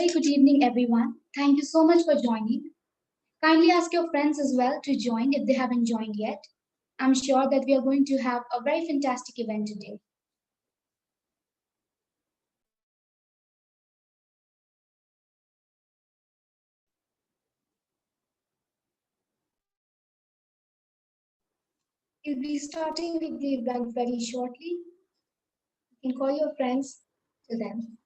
very good evening, everyone. Thank you so much for joining. Kindly ask your friends as well to join if they haven't joined yet. I'm sure that we are going to have a very fantastic event today. We'll be starting with the event very shortly. You can call your friends to them.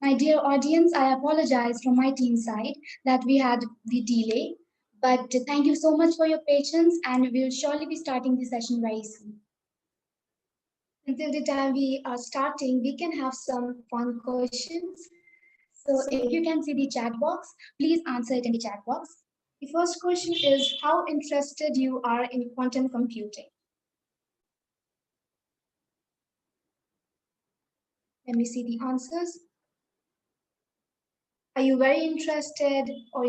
My dear audience, I apologize from my team side that we had the delay, but thank you so much for your patience, and we will surely be starting the session very soon. Until the time we are starting, we can have some fun questions. So if you can see the chat box, please answer it in the chat box. The first question is how interested you are in quantum computing. Let me see the answers. Are you very interested, or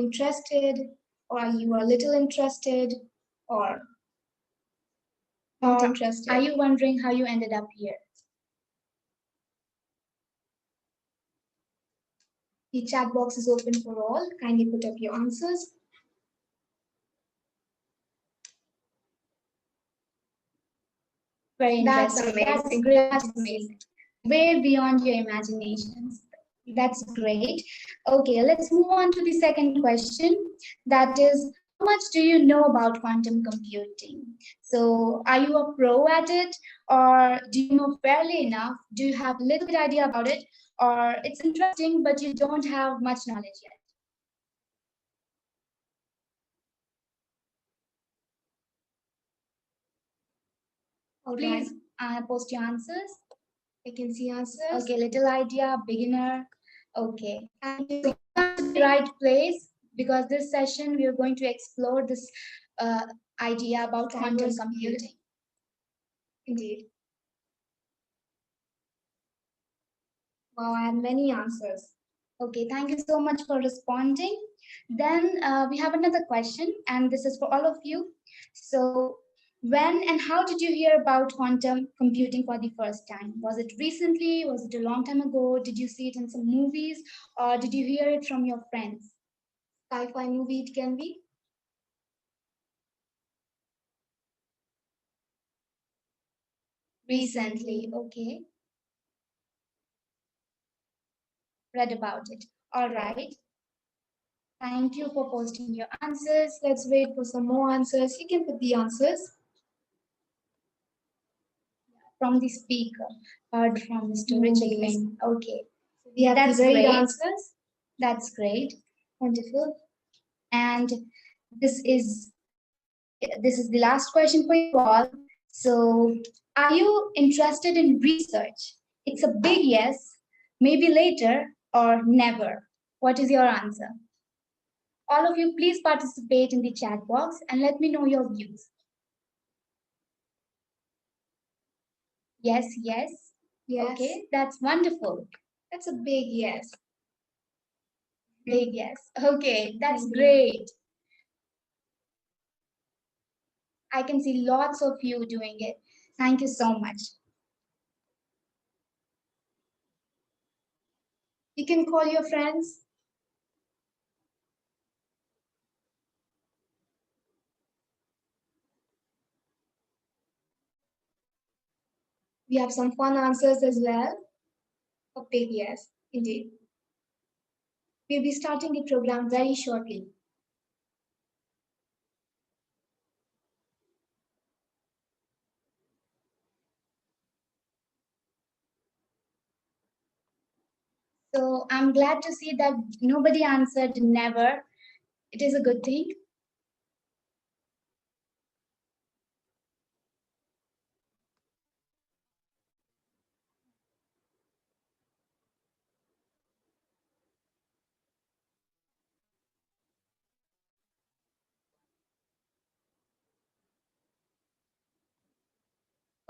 are you a little interested, or not interested? Are you wondering how you ended up here? The chat box is open for all. Kindly put up your answers. Very interesting. That's amazing. That's amazing. Way beyond your imaginations. That's great. Okay, let's move on to the second question. That is, how much do you know about quantum computing? So, are you a pro at it, or do you know fairly enough? Do you have a little bit idea about it, or it's interesting but you don't have much knowledge yet? Please post your answers. I can see answers. Okay, little idea, beginner. Okay, and you come to the right place because this session we are going to explore this idea about quantum computing. Indeed. Wow, I have many answers. Okay, thank you so much for responding. Then we have another question, and this is for all of you. So, when and how did you hear about quantum computing for the first time? Was it recently? Was it a long time ago? Did you see it in some movies? Or did you hear it from your friends? Sci-fi movie it can be? Recently, okay. Read about it. All right. Thank you for posting your answers. Let's wait for some more answers. You can put the answers. From the speaker, heard from Mr. Richard. Okay. We have the great answers. That's great. Wonderful. And this is the last question for you all. So, are you interested in research? It's a big yes, maybe later or never. What is your answer? All of you, please participate in the chat box and let me know your views. Yes, yes. Yes. Okay, that's wonderful. That's a big yes. Big yes. Okay, that's great. I can see lots of you doing it. Thank you so much. You can call your friends. We have some fun answers as well. A big yes, indeed. We'll be starting the program very shortly. So I'm glad to see that nobody answered never. It is a good thing.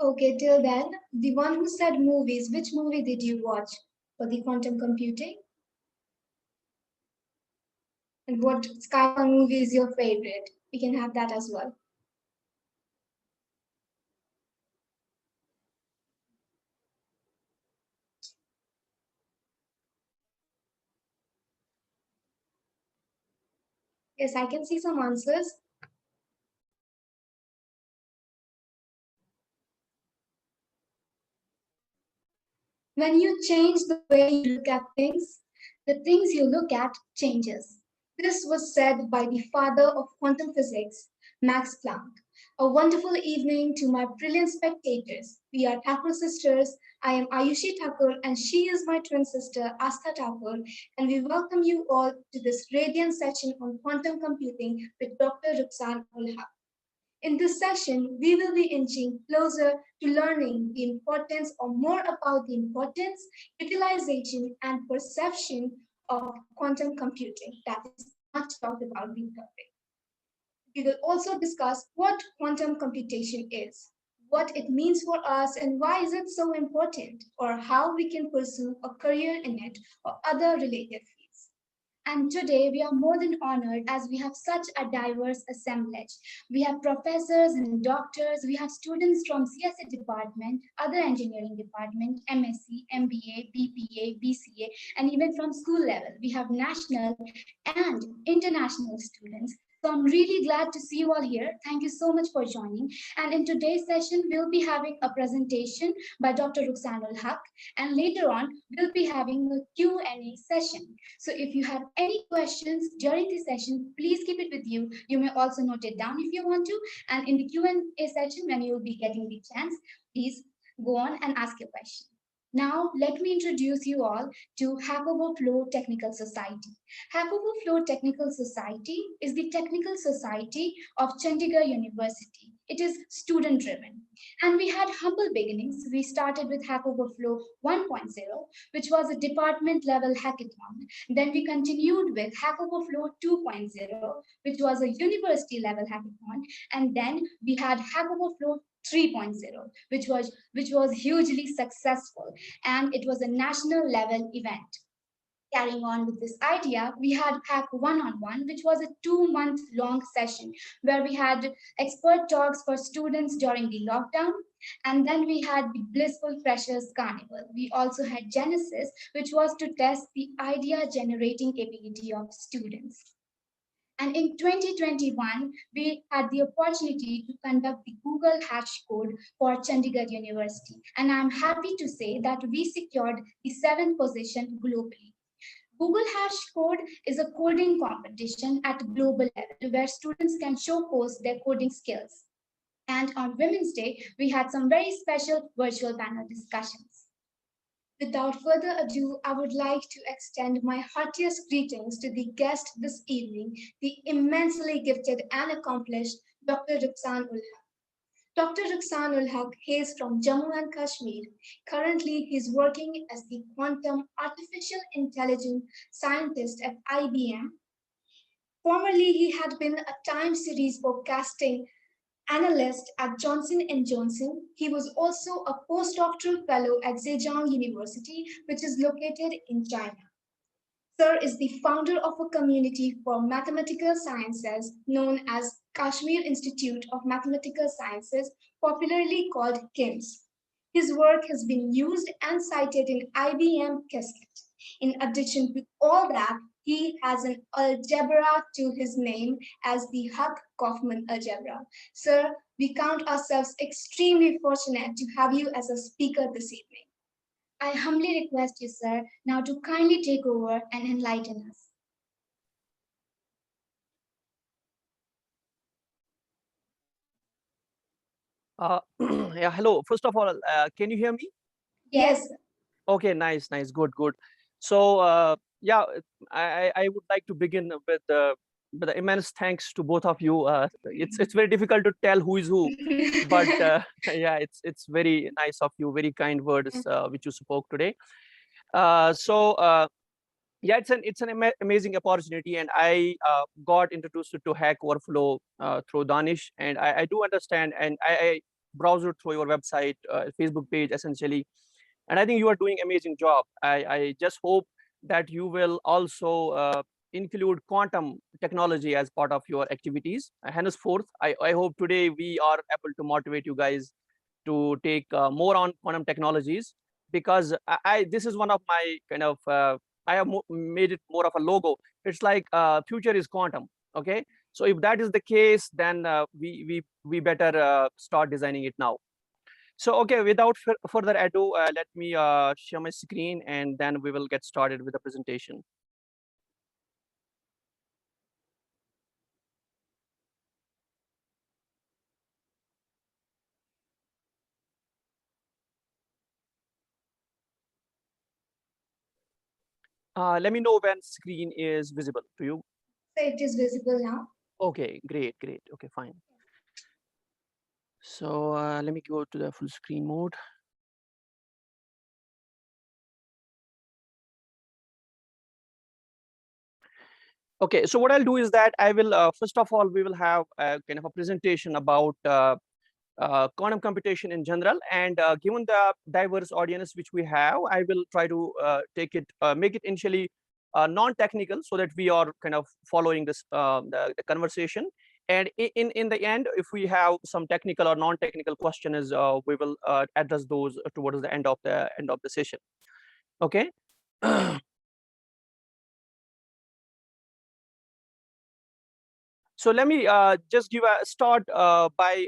Okay, till then, the one who said movies, which movie did you watch for the quantum computing? And what sci-fi movie is your favorite? We can have that as well. Yes, I can see some answers. When you change the way you look at things, the things you look at changes. This was said by the father of quantum physics, Max Planck. A wonderful evening to my brilliant spectators. We are Thakur sisters. I am Ayushi Thakur and she is my twin sister, Astha Thakur, and we welcome you all to this radiant session on quantum computing with Dr. Rukhsan-ul-Haq. In this session, we will be inching closer to learning the importance or more about the importance, utilization, and perception of quantum computing that is much talked about the topic. We will also discuss what quantum computation is, what it means for us and why is it so important, or how we can pursue a career in it or other related fields. And today we are more than honored as we have such a diverse assemblage. We have professors and doctors, we have students from CSE department, other engineering department, MSc, MBA, BPA, BCA, and even from school level. We have national and international students. So I'm really glad to see you all here. Thank you so much for joining. And in today's session, we'll be having a presentation by Dr. Rukhsan-ul-Haq. And later on, we'll be having a Q&A session. So if you have any questions during the session, please keep it with you. You may also note it down if you want to. And in the Q&A session, when you will be getting the chance, please go on and ask your question. Now, let me introduce you all to Haq-Kauffman Technical Society. Haq-Kauffman Technical Society is the technical society of Chandigarh University. It is student-driven. And we had humble beginnings. We started with Haq-Kauffman 1.0, which was a department-level hackathon. Then we continued with Haq-Kauffman 2.0, which was a university-level hackathon. And then we had Haq-Kauffman 3.0, which was hugely successful, and it was a national level event. Carrying on with this idea, we had Hack One-on-One, which was a 2-month long session where we had expert talks for students during the lockdown. And then we had the Blissful Freshers Carnival. We also had Genesis, which was to test the idea generating ability of students. And in 2021, we had the opportunity to conduct the Google Hash Code for Chandigarh University. And I'm happy to say that we secured the 7th position globally. Google Hash Code is a coding competition at global level where students can showcase their coding skills. And on Women's Day, we had some very special virtual panel discussions. Without further ado, I would like to extend my heartiest greetings to the guest this evening, the immensely gifted and accomplished Dr. Rukhsaan-ul-Haq. Dr. Rukhsaan-ul-Haq hails from Jammu and Kashmir. Currently, he is working as the quantum artificial intelligence scientist at IBM. Formerly, he had been a Time Series Forecasting Analyst at Johnson & Johnson. He was also a Post-Doctoral Fellow at Zhejiang University, which is located in China. Sir is the founder of a community for mathematical sciences known as Kashmir Institute of Mathematical Sciences, popularly called KIMS. His work has been used and cited in IBM Qiskit. In addition to all that, he has an algebra to his name as the Haq-Kauffman Algebra. Sir, we count ourselves extremely fortunate to have you as a speaker this evening. I humbly request you, sir, now to kindly take over and enlighten us. Yeah, hello. First of all, can you hear me? Yes. Okay, nice, good. So, yeah, I would like to begin with but the immense thanks to both of you. It's very difficult to tell who is who, but yeah, it's very nice of you, very kind words which you spoke today. Yeah, it's an amazing opportunity, and I got introduced to Hack Workflow through Danish, and I do understand, and I browsed through your website, Facebook page essentially, and I think you are doing amazing job. I just hope that you will also include quantum technology as part of your activities. Henceforth, I hope today we are able to motivate you guys to take more on quantum technologies, because this is one of my kind of I have made it more of a logo. It's like future is quantum. Okay, so if that is the case, then we better start designing it now. So okay, without further ado, let me share my screen, and then we will get started with the presentation. Let me know when screen is visible to you. So it is visible now. Okay, great. Okay, fine. So let me go to the full screen mode. Okay, so what I'll do is that I will first of all, we will have a kind of a presentation about quantum computation in general, and given the diverse audience which we have, I will try to make it initially non-technical, so that we are kind of following this the conversation. And in the end, if we have some technical or non-technical questions, we will address those towards the end of the session. Okay. So let me just give a start by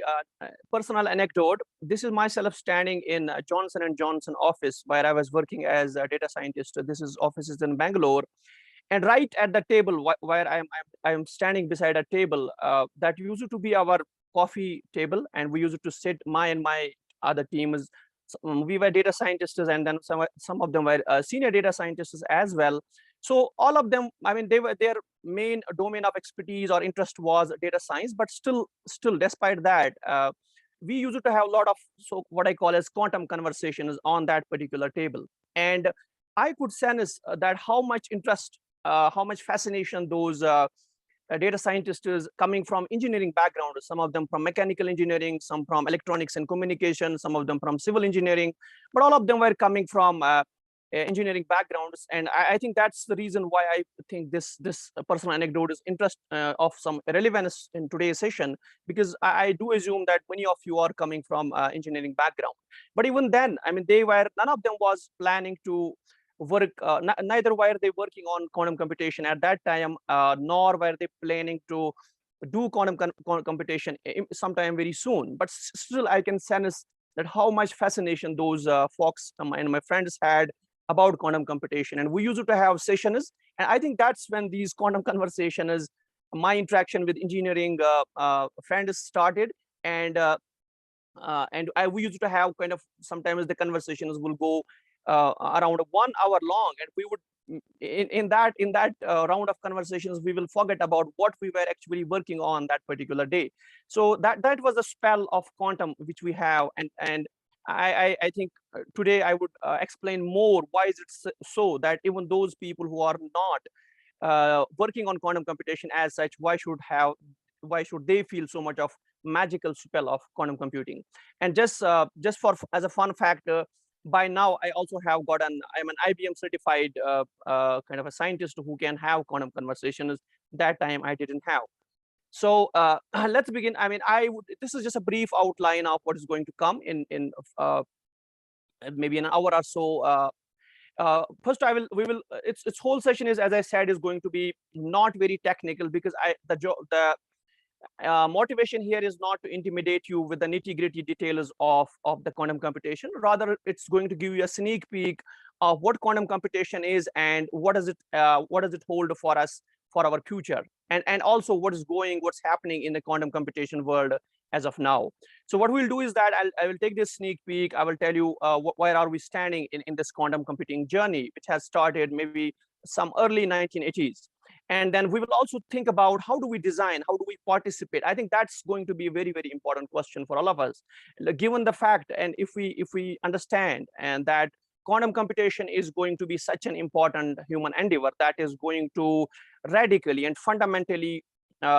personal anecdote. This is myself standing in Johnson & Johnson office, where I was working as a data scientist. This is offices in Bangalore. And right at the table where I am standing beside a table, that used to be our coffee table. And we used to sit, my and my other teams. We were data scientists, and then some of them were senior data scientists as well. So all of them, I mean, their main domain of expertise or interest was data science, but still despite that, we used to have a lot of what I call as quantum conversations on that particular table. And I could sense that how much interest, how much fascination those data scientists coming from engineering background, some of them from mechanical engineering, some from electronics and communication, some of them from civil engineering, but all of them were coming from engineering backgrounds. And I think that's the reason why I think this personal anecdote is interest of some relevance in today's session, because I do assume that many of you are coming from engineering background. But even then, I mean, none of them was planning to work, neither were they working on quantum computation at that time, nor were they planning to do quantum computation sometime very soon. But still, I can sense that how much fascination those folks and my friends had about quantum computation. And we used to have sessions, and I think that's when these quantum conversations, my interaction with engineering friends started. And we used to have kind of, sometimes the conversations will go around 1 hour long, and we would in that round of conversations, we will forget about what we were actually working on that particular day. So that was a spell of quantum which we have. And I think today I would explain more why is it so that even those people who are not working on quantum computation as such, why should they feel so much of magical spell of quantum computing. And just for as a fun fact, by now I also have I'm an IBM certified kind of a scientist who can have quantum conversations. That time I didn't have. So let's begin. I mean, this is just a brief outline of what is going to come in maybe an hour or so. First, its whole session is, as I said, is going to be not very technical, because the motivation here is not to intimidate you with the nitty-gritty details of the quantum computation. Rather, it's going to give you a sneak peek of what quantum computation is, and what does it hold for us, for our future, and also what's happening in the quantum computation world as of now. So what we'll do is that I will take this sneak peek. I will tell you where are we standing in this quantum computing journey, which has started maybe some early 1980s. And then we will also think about how do we design, how do we participate. I think that's going to be a very, very important question for all of us, given the fact, and if we understand and that quantum computation is going to be such an important human endeavor that is going to radically and fundamentally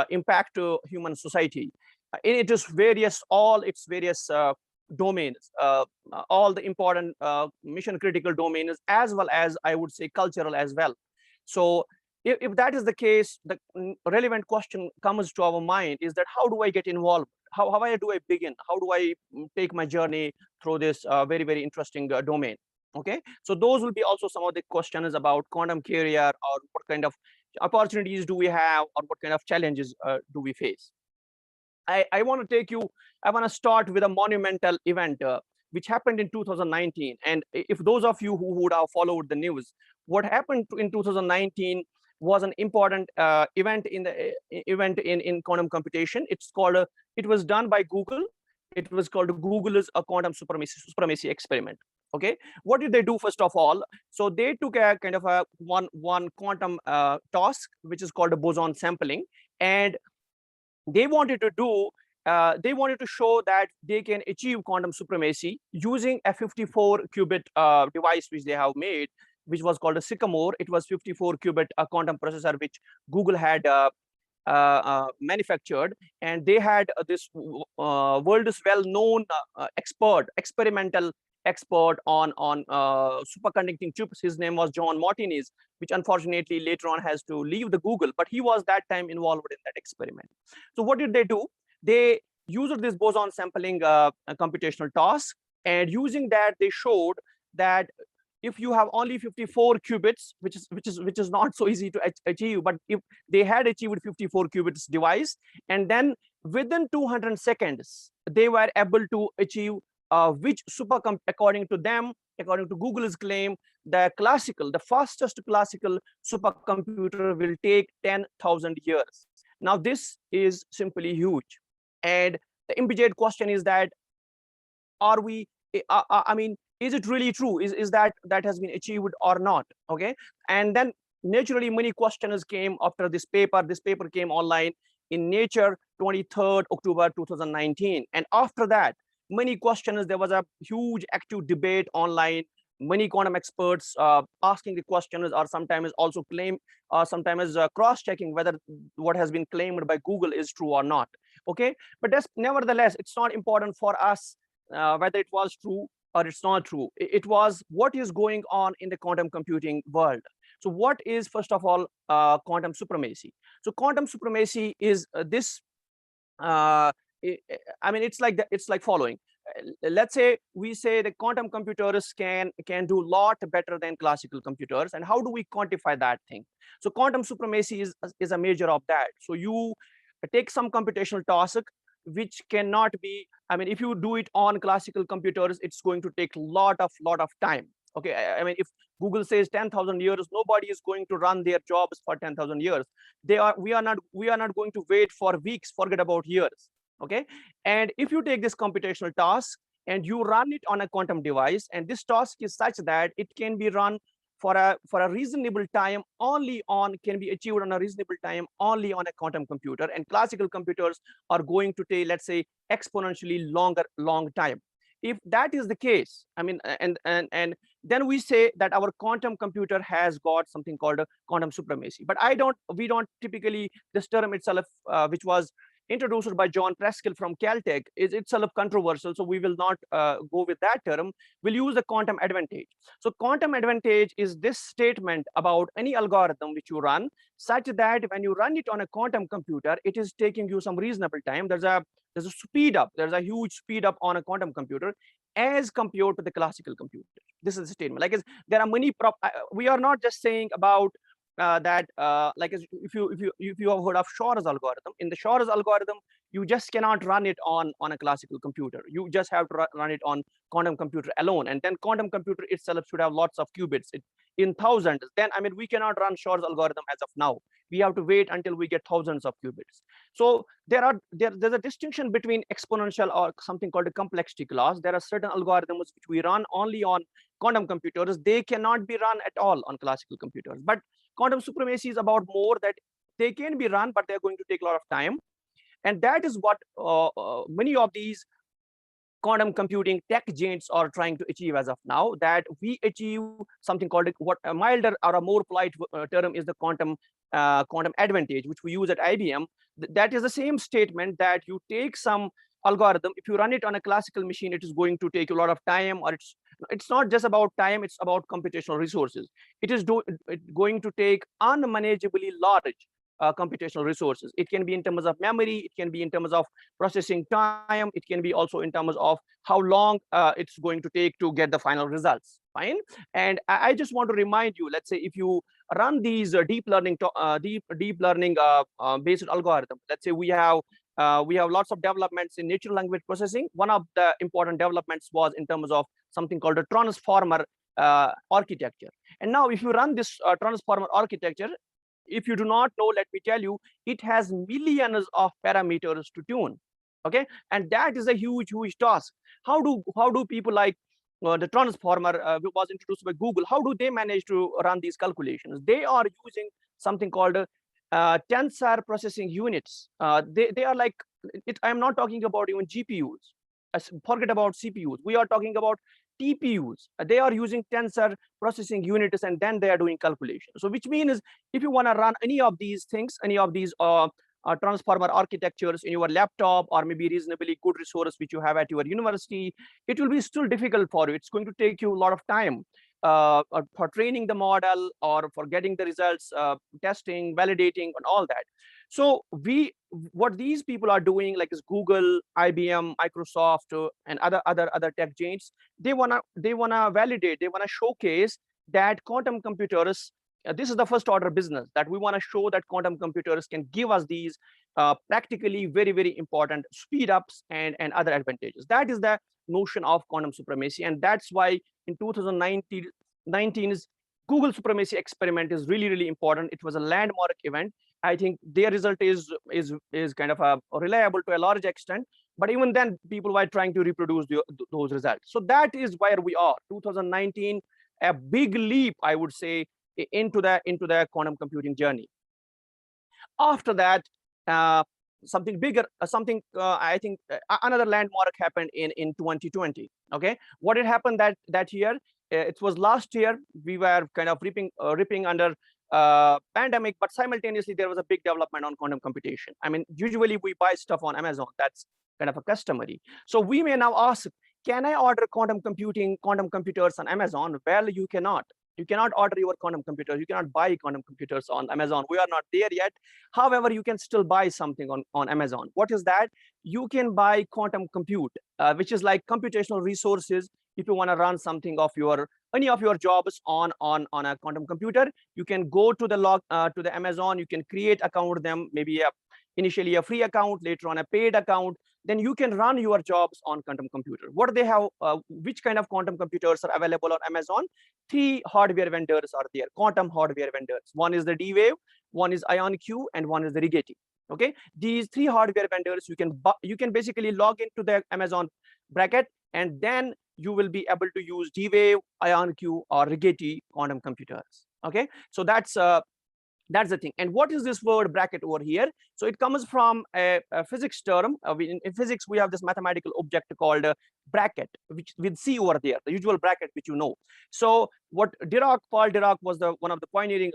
impact human society in all its various domains, all the important mission critical domains, as well as I would say cultural as well. So if that is the case, the relevant question comes to our mind is that how do I get involved? How do I begin? How do I take my journey through this very, very interesting domain? Okay, so those will be also some of the questions about quantum career, or what kind of opportunities do we have, or what kind of challenges do we face. I want to start with a monumental event which happened in 2019. And if those of you who would have followed the news, what happened in 2019 was an important event in quantum computation. It was done by Google. It was called Google's a quantum supremacy experiment. Okay, what did they do first of all? So they took a kind of a one quantum task, which is called a boson sampling, and they wanted to show that they can achieve quantum supremacy using a 54 qubit device which they have made, which was called a Sycamore. It was 54 qubit quantum processor which Google had manufactured, and they had this world's well-known experimental expert on superconducting chips. His name was John Martinez, which unfortunately later on has to leave the Google, but he was that time involved in that experiment. So what did they do? They used this boson sampling computational task, and using that they showed that if you have only 54 qubits, which is not so easy to achieve, but if they had achieved 54 qubits device, and then within 200 seconds they were able to achieve which according to Google's claim, the fastest classical supercomputer will take 10,000 years. Now this is simply huge, and the immediate question is that is it really true? Is that has been achieved or not? Okay, and then naturally many questions came after this paper. This paper came online in Nature 23rd October 2019, and after that many questions. There was a huge active debate online. Many quantum experts asking the questions, or sometimes also sometimes cross-checking whether what has been claimed by Google is true or not. Okay, but nevertheless, it's not important for us whether it was true or it's not true. It was what is going on in the quantum computing world. So what is, first of all, quantum supremacy? So quantum supremacy is this. It's like following. Let's say we say that quantum computers can do a lot better than classical computers, and how do we quantify that thing? So quantum supremacy is a measure of that. So you take some computational task which cannot be, if you do it on classical computers, it's going to take lot of time. Okay, if Google says 10,000 years, nobody is going to run their jobs for 10,000 years. We are not going to wait for weeks, forget about years. Okay, and if you take this computational task and you run it on a quantum device, and this task is such that it can be run for a reasonable time can be achieved on a reasonable time only on a quantum computer, and classical computers are going to take, let's say, exponentially long time. If that is the case, and then we say that our quantum computer has got something called a quantum supremacy. But we don't typically, this term itself, which was introduced by John Preskill from Caltech, is itself controversial, so we will not go with that term. We'll use the quantum advantage. So quantum advantage is this statement about any algorithm which you run, such that when you run it on a quantum computer, it is taking you some reasonable time. There's a speed up, there's a huge speed up on a quantum computer as compared to the classical computer. This is a statement. Like, there are many we are not just saying about if you have heard of Shor's algorithm. In the Shor's algorithm, you just cannot run it on a classical computer. You just have to run it on quantum computer alone, and then quantum computer itself should have lots of qubits in thousands. Then we cannot run Shor's algorithm as of now. We have to wait until we get thousands of qubits. So there's a distinction between exponential or something called a complexity class. There are certain algorithms which we run only on quantum computers. They cannot be run at all on classical computers. But quantum supremacy is about more that they can be run, but they're going to take a lot of time. And that is what many of these quantum computing tech giants are trying to achieve as of now, that we achieve something called what a milder or a more polite term is the quantum advantage, which we use at IBM. That is the same statement that you take some algorithm, if you run it on a classical machine, it is going to take a lot of time, or it's not just about time, it's about computational resources. It is going to take unmanageably large computational resources. It can be in terms of memory, it can be in terms of processing time, it can be also in terms of how long it's going to take to get the final results. Fine. And I just want to remind you, let's say if you run these deep learning based algorithm, let's say we have lots of developments in natural language processing. One of the important developments was in terms of something called a transformer architecture. And now if you run this transformer architecture, if you do not know, let me tell you, it has millions of parameters to tune. Okay, and that is a huge task. How do people like the transformer was introduced by Google, how do they manage to run these calculations? They are using something called tensor processing units. They are like, I'm not talking about even GPUs. Forget about CPUs. We are talking about TPUs. They are using tensor processing units, and then they are doing calculation. So which means if you want to run any of these things, any of these transformer architectures in your laptop, or maybe reasonably good resource which you have at your university, it will be still difficult for you. It's going to take you a lot of time for training the model, or for getting the results, testing, validating, and all that. So what these people are doing, like is Google, IBM, Microsoft, and other tech giants, they wanna validate, they wanna showcase that quantum computers, this is the first order business, that we want to show that quantum computers can give us these practically very important speed ups and other advantages. That is the notion of quantum supremacy, and that's why in 2019's Google supremacy experiment is really important. It was a landmark event. I think their result is kind of reliable to a large extent, but even then people were trying to reproduce those results. So that is where we are. 2019, a big leap, I would say, into the quantum computing journey. After that, something bigger, I think another landmark happened in 2020. Okay, what had happened that year? It was last year. We were kind of ripping under pandemic, but simultaneously there was a big development on quantum computation. I mean, usually we buy stuff on Amazon. That's kind of a customary. So we may now ask, can I order quantum computers on Amazon? Well, you cannot. You cannot order your quantum computers. You cannot buy quantum computers on Amazon. We are not there yet. However, you can still buy something on Amazon. What is that? You can buy quantum compute, which is like computational resources. If you want to run something of any of your jobs on a quantum computer, you can go to the Amazon. You can create account with them, maybe initially a free account, later on a paid account. Then you can run your jobs on quantum computer. What they have, which kind of quantum computers are available on Amazon? 3 hardware vendors are there, quantum hardware vendors. One is the D-Wave, one is IonQ, and one is the Rigetti. Okay, these 3 hardware vendors, you can basically log into the Amazon bracket, and then you will be able to use D-Wave, IonQ, or Rigetti quantum computers. Okay, so that's the thing. And what is this word bracket over here? So it comes from a physics term. In physics, we have this mathematical object called bracket, which with C over there, the usual bracket which you know. So what Paul Dirac was one of the pioneering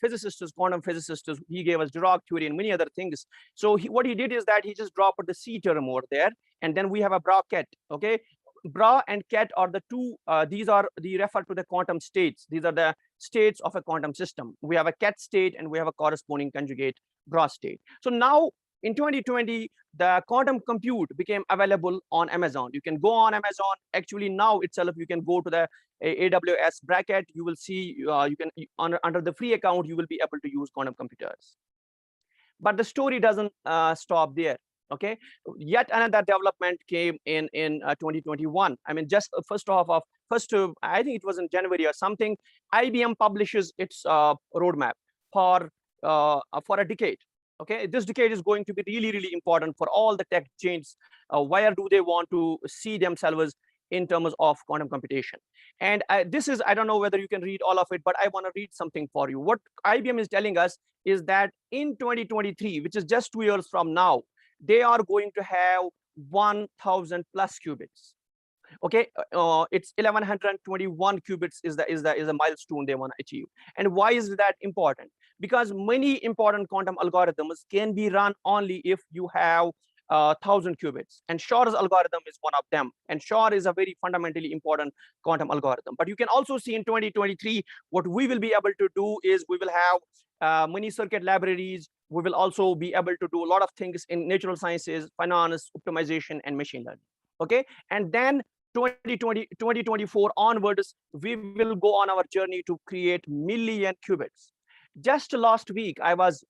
physicists, quantum physicists. He gave us Dirac theory and many other things. So what he did is that he just dropped the C term over there, and then we have a bracket. Okay, bra and ket are the two, they refer to the quantum states. These are the states of a quantum system. We have a ket state and we have a corresponding conjugate bra state. So now in 2020, the quantum compute became available on Amazon. You can go on Amazon. Actually, now itself, you can go to the AWS bracket. You will see, under the free account, you will be able to use quantum computers. But the story doesn't stop there. Okay, yet another development came in 2021. I mean, just I think it was in January or something. IBM publishes its roadmap for a decade. Okay, this decade is going to be really important for all the tech giants. Where do they want to see themselves in terms of quantum computation. And this is, I don't know whether you can read all of it, but I want to read something for you. What IBM is telling us is that in 2023, which is just 2 years from now, they are going to have 1,000 plus qubits. Okay, it's 1121 qubits is the milestone they want to achieve. And why is that important? Because many important quantum algorithms can be run only if you have 1,000 qubits, and Shor's algorithm is one of them. And Shor is a very fundamentally important quantum algorithm. But you can also see in 2023, what we will be able to do is we will have many circuit libraries. We will also be able to do a lot of things in natural sciences, finance, optimization, and machine learning. Okay, and then 2024 onwards, we will go on our journey to create million qubits. Just last week, I was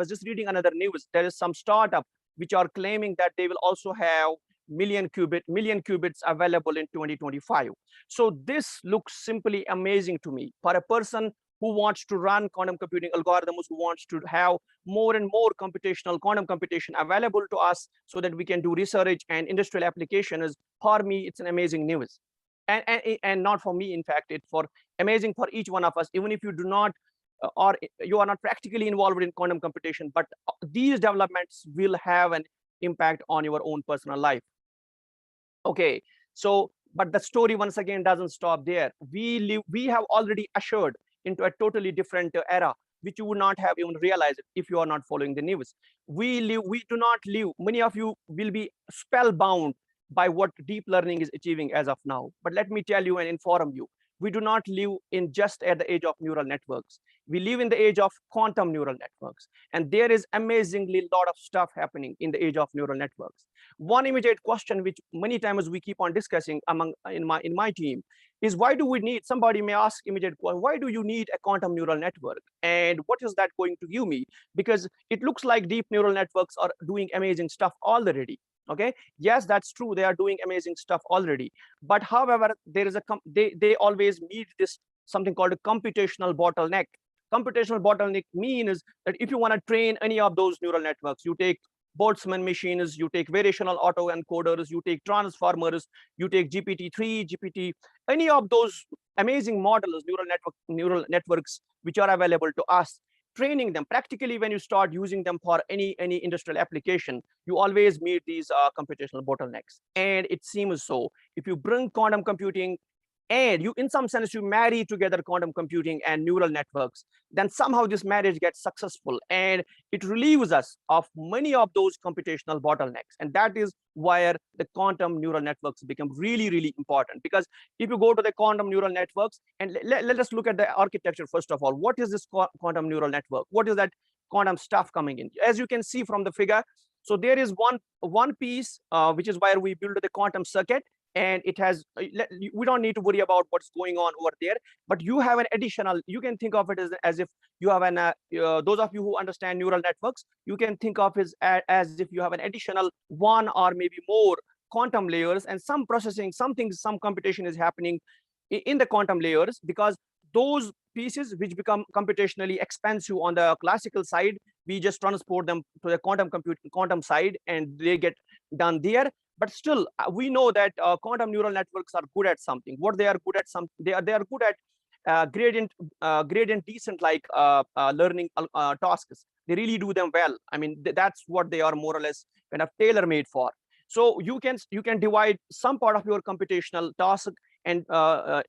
just reading another news. There is some startup which are claiming that they will also have million qubits available in 2025. So this looks simply amazing to me for a person who wants to run quantum computing algorithms, who wants to have more and more computational quantum computation available to us so that we can do research and industrial applications. For me, it's an amazing news. And not for me, in fact, it's for amazing for each one of us, even if you do not or you are not practically involved in quantum computation, but these developments will have an impact on your own personal life. Okay, so but the story once again doesn't stop there. We have already ushered into a totally different era, which you would not have even realized if you are not following the news. We do not live, many of you will be spellbound by what deep learning is achieving as of now. But let me tell you and inform you, we do not live in just at the age of neural networks. We live in the age of quantum neural networks. And there is amazingly lot of stuff happening in the age of neural networks. One immediate question, which many times we keep on discussing in my team, is why do we need, somebody may ask immediate question, why do you need a quantum neural network? And what is that going to give me? Because it looks like deep neural networks are doing amazing stuff already. Okay, yes, that's true, they are doing amazing stuff already. But however, there is they always meet this something called a computational bottleneck. Computational bottleneck means that if you want to train any of those neural networks, you take Boltzmann machines, you take variational autoencoders, you take transformers, you take GPT-3, GPT, any of those amazing models, neural networks which are available to us. Training them practically, when you start using them for any industrial application, you always meet these computational bottlenecks. And it seems so. If you bring quantum computing and you, in some sense, you marry together quantum computing and neural networks, then somehow this marriage gets successful and it relieves us of many of those computational bottlenecks. And that is where the quantum neural networks become really, really important. Because if you go to the quantum neural networks, and let us look at the architecture first of all. What is this quantum neural network? What is that quantum stuff coming in? As you can see from the figure, so there is one piece, which is where we build the quantum circuit. And it has, we don't need to worry about what's going on over there, but you have an additional, you can think of it as if you have an, those of you who understand neural networks, you can think of it as if you have an additional one or maybe more quantum layers, and some processing, some computation is happening in the quantum layers, because those pieces which become computationally expensive on the classical side, we just transport them to the quantum side and they get done there. But still, we know that quantum neural networks are good at something. What they are good at, they are good at gradient descent like learning tasks. They really do them well. I mean, that's what they are more or less kind of tailor-made for. So you can divide some part of your computational task, and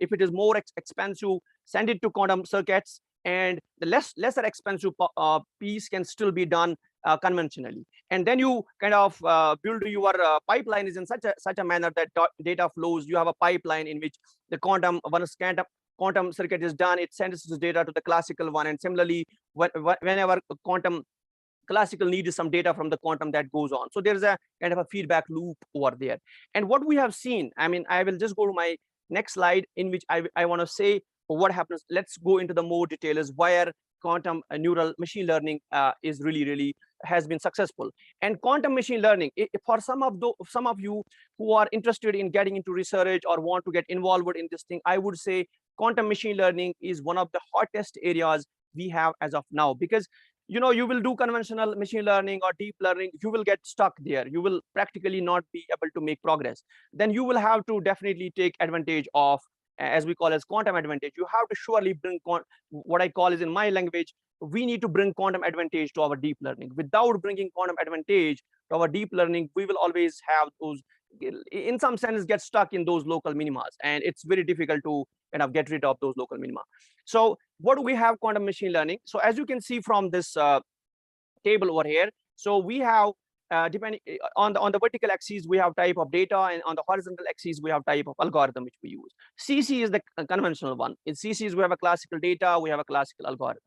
if it is more expensive, send it to quantum circuits, and the lesser expensive piece can still be done conventionally. And then you kind of build your pipeline is in such a manner that data flows. You have a pipeline in which the quantum circuit is done, it sends this data to the classical one, and similarly, whenever quantum classical needs some data from the quantum, that goes on. So there's a kind of a feedback loop over there. And what we have seen, I mean, I will just go to my next slide, in which I want to say what happens. Let's go into the more details where quantum neural machine learning is really has been successful. And quantum machine learning, for some of you who are interested in getting into research or want to get involved in this thing, I would say quantum machine learning is one of the hottest areas we have as of now, because you will do conventional machine learning or deep learning, you will get stuck there. You will practically not be able to make progress. Then you will have to definitely take advantage of, as we call as quantum advantage. You have to surely bring what I call is, in my language, we need to bring quantum advantage to our deep learning. Without bringing quantum advantage to our deep learning, we will always have those, in some sense, get stuck in those local minimas, and it's very difficult to kind of get rid of those local minima. So what do we have quantum machine learning? So as you can see from this table over here, so we have depending on the vertical axis, we have type of data, and on the horizontal axis we have type of algorithm which we use. CC is the conventional one. In CCs we have a classical data, we have a classical algorithm.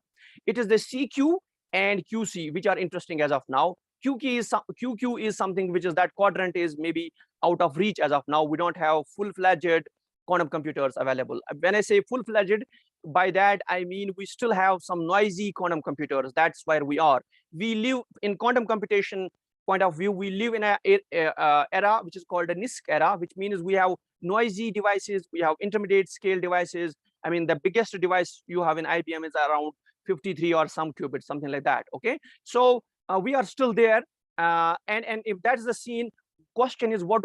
It is the CQ and QC which are interesting as of now. QQ is something which is, that quadrant is maybe out of reach as of now. We don't have full-fledged quantum computers available. When I say full-fledged, by that I mean we still have some noisy quantum computers. That's where we are. We live in quantum computation point of view, we live in a era which is called a NISQ era, which means we have noisy devices, we have intermediate scale devices. I mean, the biggest device you have in IBM is around 53 or some qubits, something like that. Okay, so we are still there, and if that's the scene, question is, what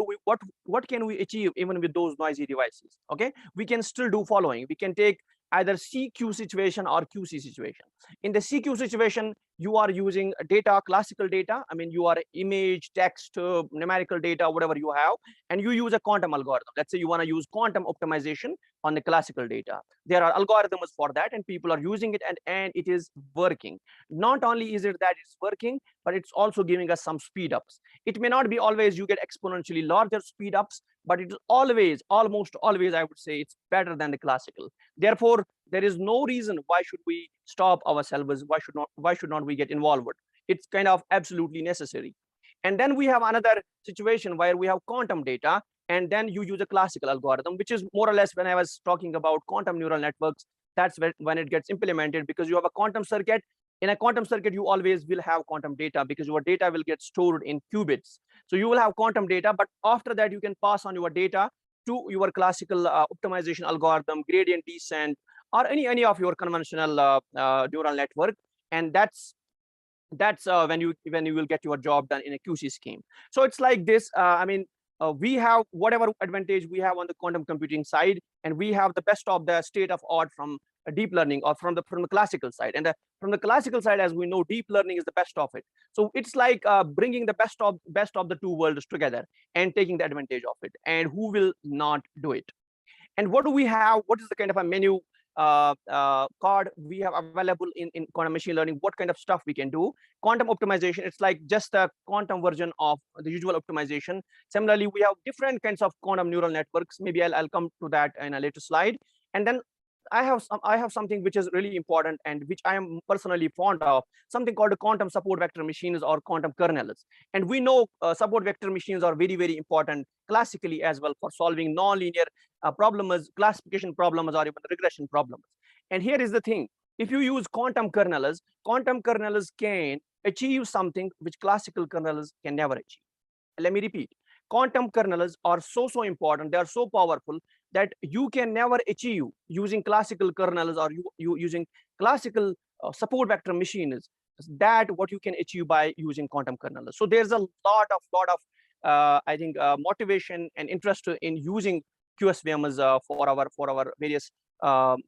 can we achieve even with those noisy devices? Okay, we can still do following. We can take either CQ situation or QC situation. In the CQ situation, you are using data, classical data. I mean, you are image, text, numerical data, whatever you have, and you use a quantum algorithm. Let's say you want to use quantum optimization on the classical data. There are algorithms for that, and people are using it, and it is working. Not only is it that it's working, but it's also giving us some speed ups. It may not be always you get exponentially larger speed ups, but it is always, almost always, I would say, it's better than the classical. Therefore, there is no reason why should we stop ourselves. Why should not we get involved? It's kind of absolutely necessary. And then we have another situation where we have quantum data, and then you use a classical algorithm, which is more or less when I was talking about quantum neural networks. That's when it gets implemented, because you have a quantum circuit. In a quantum circuit, you always will have quantum data, because your data will get stored in qubits. So you will have quantum data, but after that, you can pass on your data to your classical optimization algorithm, gradient descent, or any of your conventional neural network, and that's when you will get your job done in a QC scheme. So it's like this. I mean, we have whatever advantage we have on the quantum computing side, and we have the best of the state of art from deep learning, or from the classical side. And from the classical side, as we know, deep learning is the best of it. So it's like bringing the best of the two worlds together and taking the advantage of it. And who will not do it? And what do we have? What is the kind of a menu card we have available in quantum machine learning? What kind of stuff we can do? Quantum optimization, it's like just a quantum version of the usual optimization. Similarly, we have different kinds of quantum neural networks. Maybe I'll come to that in a later slide. And then I have something which is really important, and which I am personally fond of, something called quantum support vector machines, or quantum kernels. And we know support vector machines are very, very important classically as well for solving nonlinear problems, classification problems, or even regression problems. And here is the thing: if you use quantum kernels can achieve something which classical kernels can never achieve. Let me repeat: quantum kernels are so important, they are so powerful, that you can never achieve using classical kernels, or you using classical support vector machines, that what you can achieve by using quantum kernels. So there's a lot of I think motivation and interest in using QSVMs for our various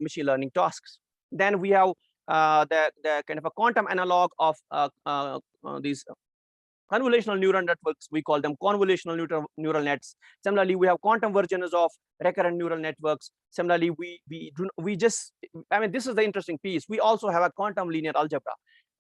machine learning tasks. Then we have the kind of a quantum analog of these convolutional neural networks. We call them convolutional neural nets. Similarly, we have quantum versions of recurrent neural networks. Similarly, we just, I mean, this is the interesting piece. We also have a quantum linear algebra.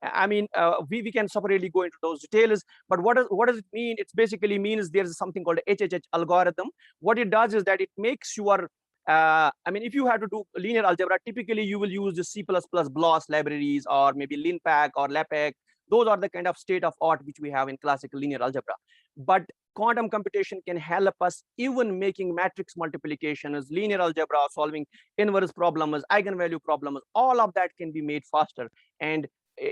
I mean, we can separately go into those details, but what does it mean? It basically means there's something called a HHH algorithm. What it does is that it makes your I mean, if you have to do linear algebra, typically you will use the C++ BLAS libraries, or maybe LinPack or LaPeX. Those are the kind of state of art which we have in classical linear algebra. But quantum computation can help us even making matrix multiplications, linear algebra, solving inverse problems, eigenvalue problems. All of that can be made faster. And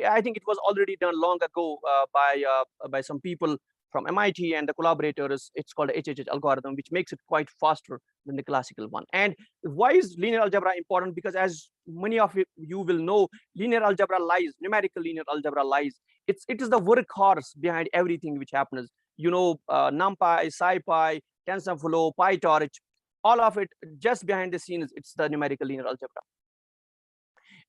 I think it was already done long ago by some people from MIT and the collaborators. It's called HHH algorithm, which makes it quite faster than the classical one. And why is linear algebra important? Because as many of you will know, linear algebra lies, numerical linear algebra lies. It is the workhorse behind everything which happens. You know, NumPy, SciPy, TensorFlow, PyTorch, all of it just behind the scenes, it's the numerical linear algebra.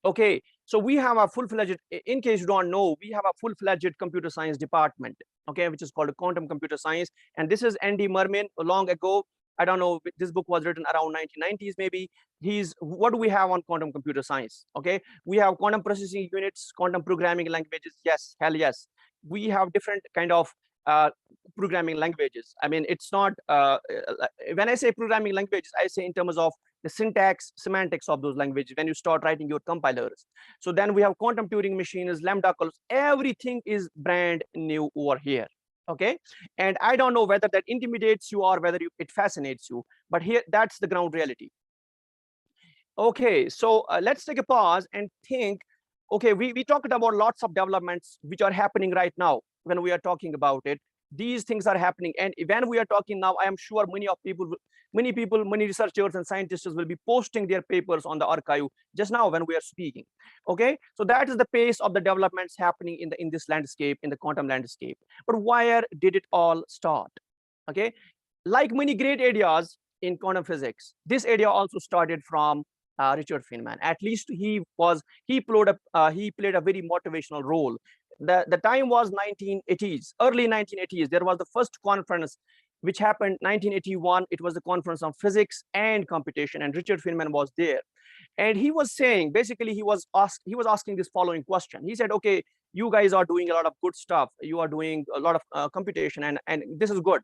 Okay, so we have a full-fledged, in case you don't know, we have a full-fledged computer science department, okay, which is called quantum computer science. And this is Andy Mermin long ago. I don't know, this book was written around 1990s maybe. What do we have on quantum computer science? Okay, we have quantum processing units, quantum programming languages. Yes, hell yes. We have different kind of programming languages. I mean, it's not, when I say programming languages, I say in terms of the syntax, semantics of those languages when you start writing your compilers. So then we have quantum Turing machines, lambda calls, everything is brand new over here. Okay, and I don't know whether that intimidates you or whether it fascinates you, but here that's the ground reality. Okay, so let's take a pause and think. Okay, we talked about lots of developments which are happening right now when we are talking about it. These things are happening, and when we are talking now, I am sure many researchers and scientists will be posting their papers on the archive just now when we are speaking. Okay, so that is the pace of the developments happening in this landscape, in the quantum landscape. But where did it all start? Okay, like many great ideas in quantum physics, this idea also started from Richard Feynman. At least he played a very motivational role. The time was 1980s, early 1980s. There was the first conference which happened 1981. It was the conference on physics and computation, and Richard Feynman was there. And he was saying, basically, he was asking this following question. He said, okay, you guys are doing a lot of good stuff. You are doing a lot of computation, and this is good.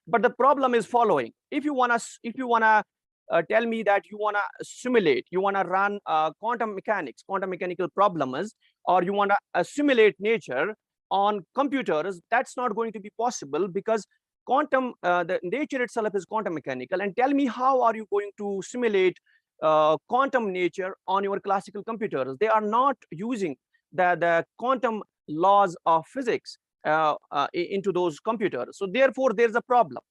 But the problem is following. If you wanna tell me that you wanna simulate, you wanna run quantum mechanical problems, or you wanna simulate nature on computers, that's not going to be possible, because quantum, the nature itself is quantum mechanical. And tell me, how are you going to simulate quantum nature on your classical computers? They are not using the quantum laws of physics into those computers. So therefore, there's a problem.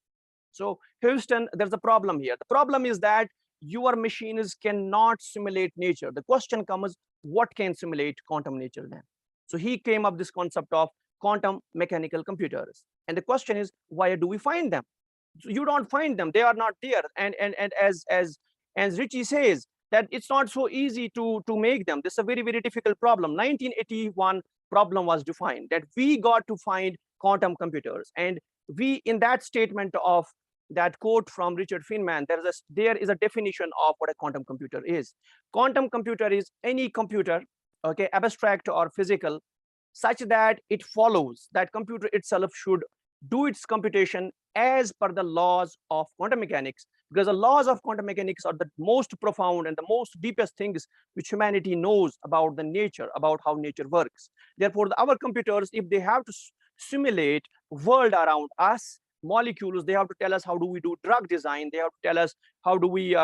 So Houston, there's a problem here. The problem is that your machines cannot simulate nature. The question comes, what can simulate quantum nature then? So he came up this concept of quantum mechanical computers. And the question is, where do we find them? So you don't find them. They are not there. And as Richie says, that it's not so easy to make them. This is a very, very difficult problem. 1981 problem was defined that we got to find quantum computers. And we, in that statement of that quote from Richard Feynman, there is a definition of what a quantum computer is. Quantum computer is any computer, okay, abstract or physical, such that it follows that computer itself should do its computation as per the laws of quantum mechanics, because the laws of quantum mechanics are the most profound and the most deepest things which humanity knows about the nature, about how nature works. Therefore, our computers, if they have to simulate world around us, molecules, they have to tell us how do we do drug design, they have to tell us how do we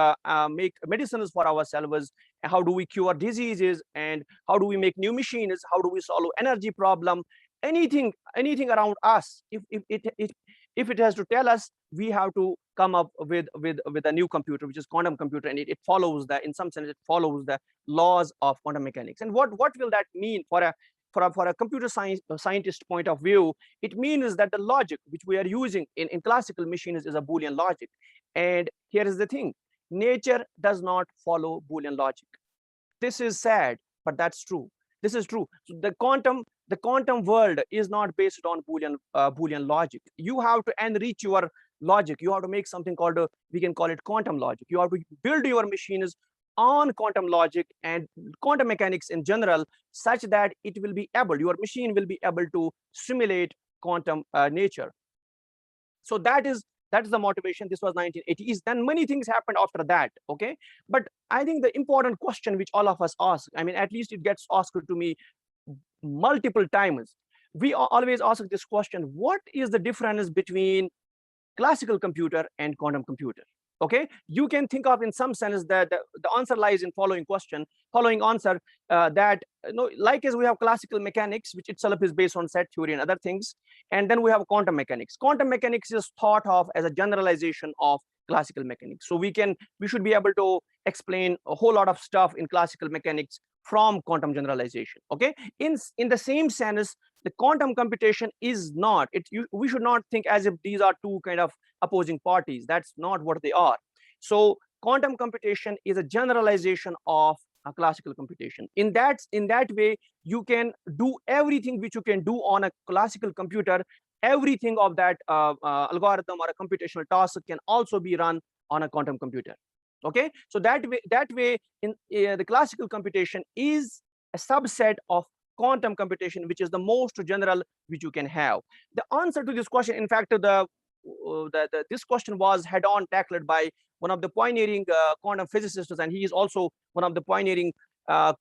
make medicines for ourselves, how do we cure diseases, and how do we make new machines, how do we solve energy problem, anything around us. If it has to tell us, we have to come up with a new computer, which is quantum computer, and it follows in some sense, it follows the laws of quantum mechanics. And what will that mean for a computer scientist point of view? It means that the logic which we are using in classical machines is a Boolean logic. And here is the thing, nature does not follow Boolean logic. This is sad, but that's true. This is true. So the quantum world is not based on Boolean logic. You have to enrich your logic. You have to make something called, we can call it quantum logic. You have to build your machines on quantum logic and quantum mechanics in general, such that it will be able, your machine will be able to simulate quantum nature. So that is the motivation. This was 1980s. Then many things happened after that. Okay, but I think the important question which all of us ask, I mean, at least it gets asked to me multiple times. We always ask this question: what is the difference between classical computer and quantum computer? Okay, you can think of in some sense that the answer lies in following answer, that like as we have classical mechanics, which itself is based on set theory and other things, and then we have quantum mechanics. Quantum mechanics is thought of as a generalization of classical mechanics. So we should be able to explain a whole lot of stuff in classical mechanics from quantum generalization. Okay, in the same sense, the quantum computation is not we should not think as if these are two kind of opposing parties. That's not what they are. So quantum computation is a generalization of a classical computation. In that way, you can do everything which you can do on a classical computer. Everything of that algorithm or a computational task can also be run on a quantum computer. Okay, so that way in the classical computation is a subset of quantum computation, which is the most general which you can have. The answer to this question, in fact, this question was head-on tackled by one of the pioneering quantum physicists, and he is also one of the pioneering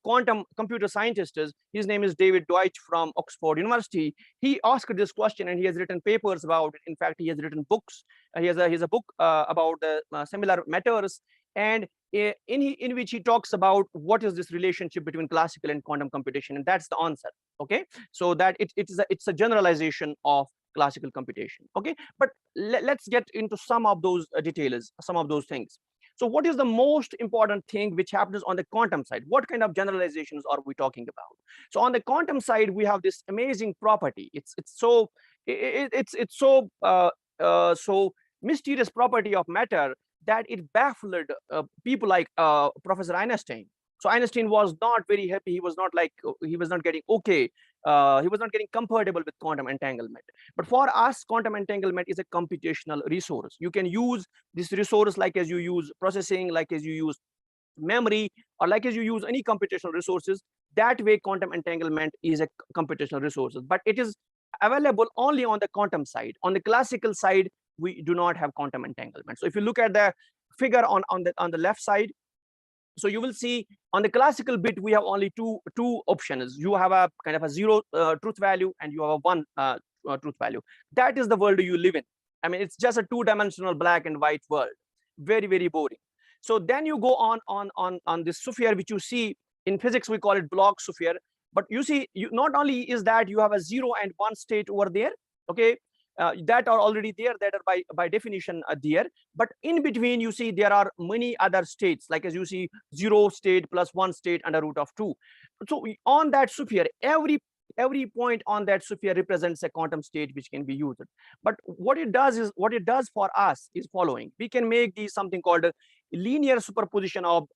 quantum computer scientists. His name is David Deutsch from Oxford University. He asked this question, and he has written papers about it. In fact, he has written books. He has a book about the similar matters, and in which he talks about what is this relationship between classical and quantum computation, and that's the answer. Okay, so that it's a generalization of classical computation. Okay, but let's get into some of those details, some of those things. So what is the most important thing which happens on the quantum side? What kind of generalizations are we talking about? So on the quantum side, we have this amazing property. It's so so mysterious property of matter that it baffled people like Professor Einstein. So Einstein was not very happy. He was not getting okay. He was not getting comfortable with quantum entanglement. But for us, quantum entanglement is a computational resource. You can use this resource like as you use processing, like as you use memory, or like as you use any computational resources. That way, quantum entanglement is a computational resource. But it is available only on the quantum side. On the classical side, we do not have quantum entanglement. So if you look at the figure on the left side, so you will see on the classical bit we have only two options. You have a kind of a zero truth value, and you have a one truth value. That is the world you live in. I mean, it's just a two-dimensional black and white world. Very, very boring. So then you go on this sphere, which you see in physics we call it block sphere. But you see, not only is that you have a 0 and 1 state over there, okay, that are already there, that are by definition there. But in between, you see there are many other states, like as you see 0 state plus 1 state under root of 2. So on that sphere, every point on that sphere represents a quantum state which can be used. But what it does for us is following. We can make these something called a linear superposition of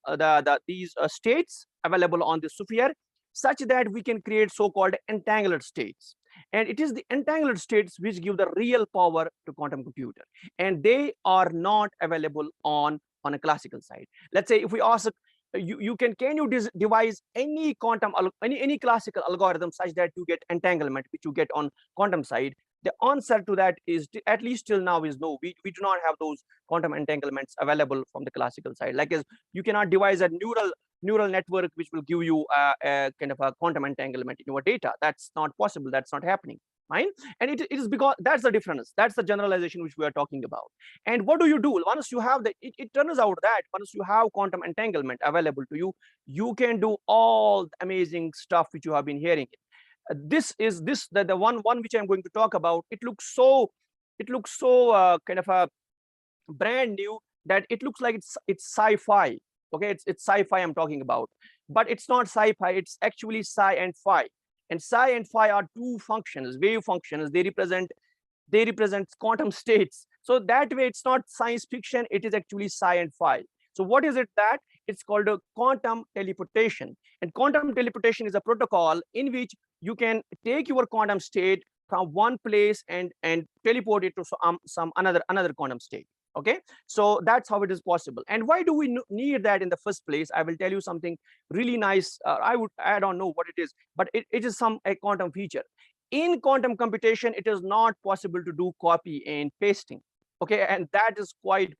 these states available on the sphere, such that we can create so-called entangled states. And it is the entangled states which give the real power to quantum computer, and they are not available on a classical side. Let's say if we ask can you devise any quantum any classical algorithm such that you get entanglement which you get on quantum side? The answer to that is, at least till now, is no. We do not have those quantum entanglements available from the classical side. Like as you cannot devise a neural network which will give you a kind of a quantum entanglement in your data. That's not possible. That's not happening. Fine. And it is because that's the difference. That's the generalization which we are talking about. And what do you do once you have it turns out that once you have quantum entanglement available to you, you can do all the amazing stuff which you have been hearing. This is the one which I'm going to talk about. It looks so kind of a brand new that it looks like it's sci-fi. Okay, it's sci-fi I'm talking about, but it's not sci-fi. It's actually psi and phi. And psi and phi are two functions, wave functions. They represent quantum states. So that way, it's not science fiction. It is actually psi and phi. So what is it that? It's called a quantum teleportation. And quantum teleportation is a protocol in which you can take your quantum state from one place and teleport it to some another quantum state. Okay, so that's how it is possible. And why do we need that in the first place? I will tell you something really nice. I don't know what it is, but it is a quantum feature. In quantum computation, it is not possible to do copy and pasting. Okay, and that is quite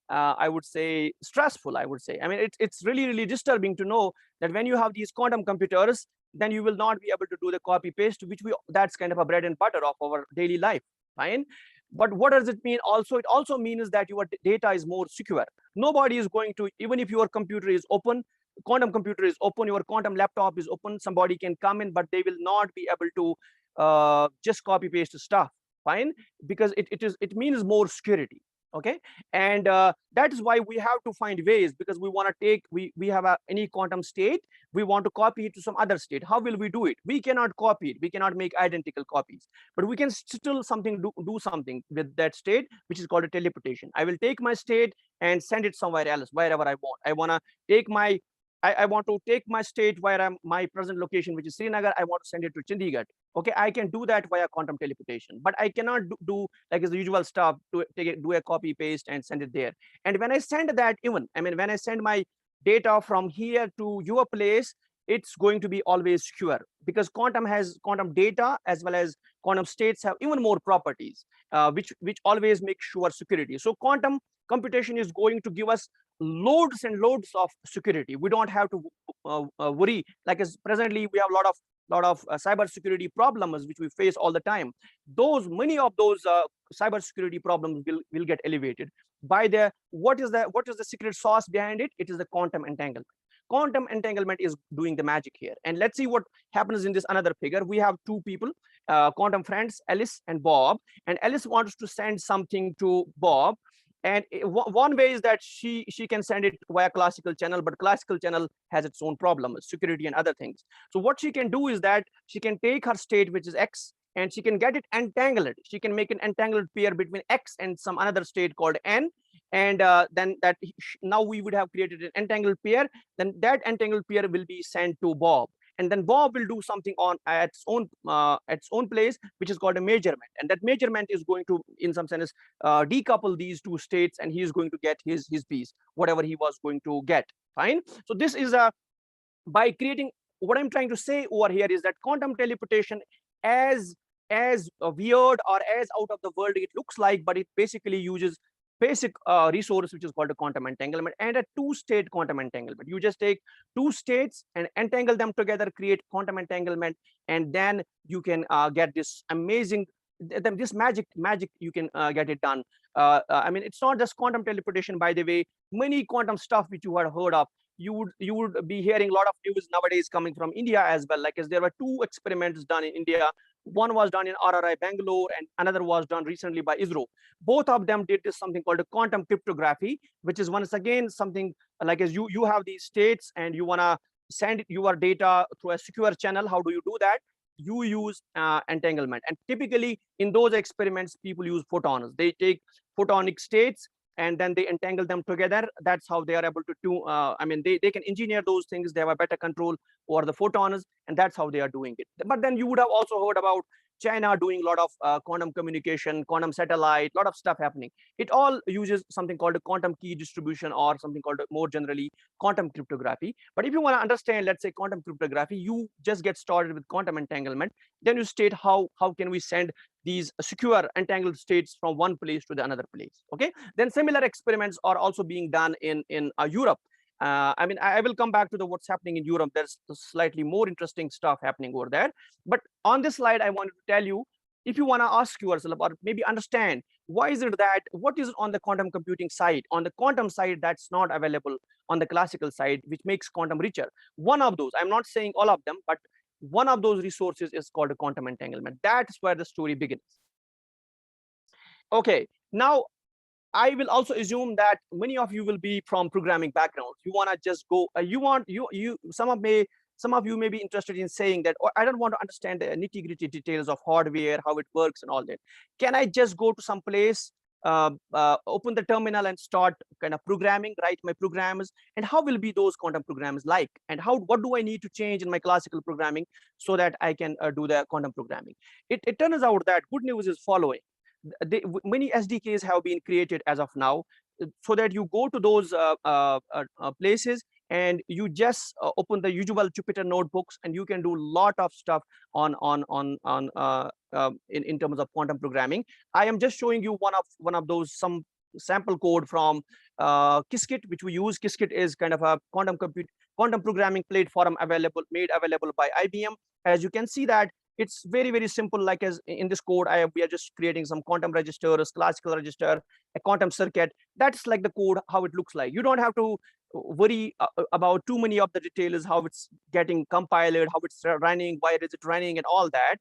I would say stressful. I would say. I mean, it's really disturbing to know that when you have these quantum computers, then you will not be able to do the copy paste, that's kind of a bread and butter of our daily life. Fine. But what does it mean also? It also means that your data is more secure. Nobody is going to, even if your computer is open, quantum computer is open, your quantum laptop is open, somebody can come in, but they will not be able to just copy paste stuff, fine, because it means more security. Okay, and that is why we have to find ways, because we want to take, we have any quantum state, we want to copy it to some other state. How will we do it? We cannot copy it, we cannot make identical copies, but we can still do something with that state, which is called a teleportation. I will take my state and send it somewhere else, wherever I want. I want to take my I want to take my state where I'm my present location, which is Srinagar. I want to send it to Chandigarh. Okay, I can do that via quantum teleportation, but I cannot do like the usual stuff to do a copy paste and send it there. And when I send that, even I mean, when I send my data from here to your place, it's going to be always secure, because quantum has quantum data as well as quantum states have even more properties, which always make sure security. So quantum computation is going to give us loads and loads of security. We don't have to worry, like as presently we have a lot of cyber security problems which we face all the time. Many of those cyber security problems will get elevated by the what is the secret sauce behind it? It is the quantum entanglement. Quantum entanglement is doing the magic here. And let's see what happens in this another figure. We have two people, quantum friends, Alice and Bob, and Alice wants to send something to Bob. And one way is that she can send it via classical channel, but classical channel has its own problems, security and other things. So what she can do is that she can take her state, which is X, and she can get it entangled. She can make an entangled pair between X and some another state called N. And then now we would have created an entangled pair. Then that entangled pair will be sent to Bob. And then Bob will do something on at its own place, which is called a measurement. And that measurement is going to, in some sense, decouple these two states, and he is going to get his piece, whatever he was going to get. Fine. So this is by creating, what I'm trying to say over here is that quantum teleportation, as weird or as out of the world it looks like, but it basically uses basic resource, which is called a quantum entanglement and a two-state quantum entanglement. You just take two states and entangle them together, create quantum entanglement, and then you can get this amazing, this magic you can get it done. I mean, it's not just quantum teleportation, by the way. Many quantum stuff which you had heard of, you would be hearing a lot of news nowadays coming from India as well. Like, as there were two experiments done in India. One was done in RRI Bangalore, and another was done recently by ISRO. Both of them did this something called a quantum cryptography, which is once again something like, as you have these states and you want to send your data through a secure channel. How do you do that? You use entanglement. And typically in those experiments, people use photons. They take photonic states and then they entangle them together. That's how they are able to do, I mean, they can engineer those things. They have a better control over the photons, and that's how they are doing it. But then you would have also heard about China doing a lot of quantum communication, quantum satellite, a lot of stuff happening. It all uses something called a quantum key distribution, or something called more generally quantum cryptography. But if you want to understand, let's say, quantum cryptography, you just get started with quantum entanglement. Then you state how can we send these secure entangled states from one place to the another place. Okay, then similar experiments are also being done in Europe. I mean, I will come back to what's happening in Europe. There's slightly more interesting stuff happening over there. But on this slide, I wanted to tell you, if you want to ask yourself or maybe understand, why is it that what is on the quantum computing side, on the quantum side, that's not available on the classical side, which makes quantum richer? One of those, I'm not saying all of them, but one of those resources is called a quantum entanglement. That's where the story begins. Okay, now I will also assume that many of you will be from programming backgrounds. You want to just go, some of you may be interested in saying that, oh, I don't want to understand the nitty-gritty details of hardware, how it works and all that. Can I just go to some place, open the terminal and start kind of programming, write my programs? And how will be those quantum programs like? And what do I need to change in my classical programming so that I can do the quantum programming? It turns out that good news is following. Many SDKs have been created as of now, so that you go to those places and you just open the usual Jupyter notebooks, and you can do a lot of stuff in terms of quantum programming. I am just showing you one of those, some sample code from Qiskit, which we use. Qiskit is kind of a quantum programming platform made available by IBM. As you can see that it's very simple. Like as in this code, we are just creating some quantum registers, classical register, a quantum circuit. That's like the code, how it looks like. You don't have to worry about too many of the details, how it's getting compiled, how it's running, why is it running, and all that.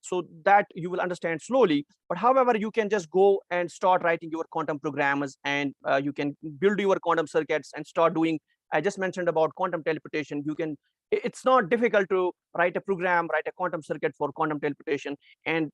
So that you will understand slowly. But however, you can just go and start writing your quantum programs, and you can build your quantum circuits and start doing. I just mentioned about quantum teleportation. You can. It's not difficult to write a program, write a quantum circuit for quantum teleportation, and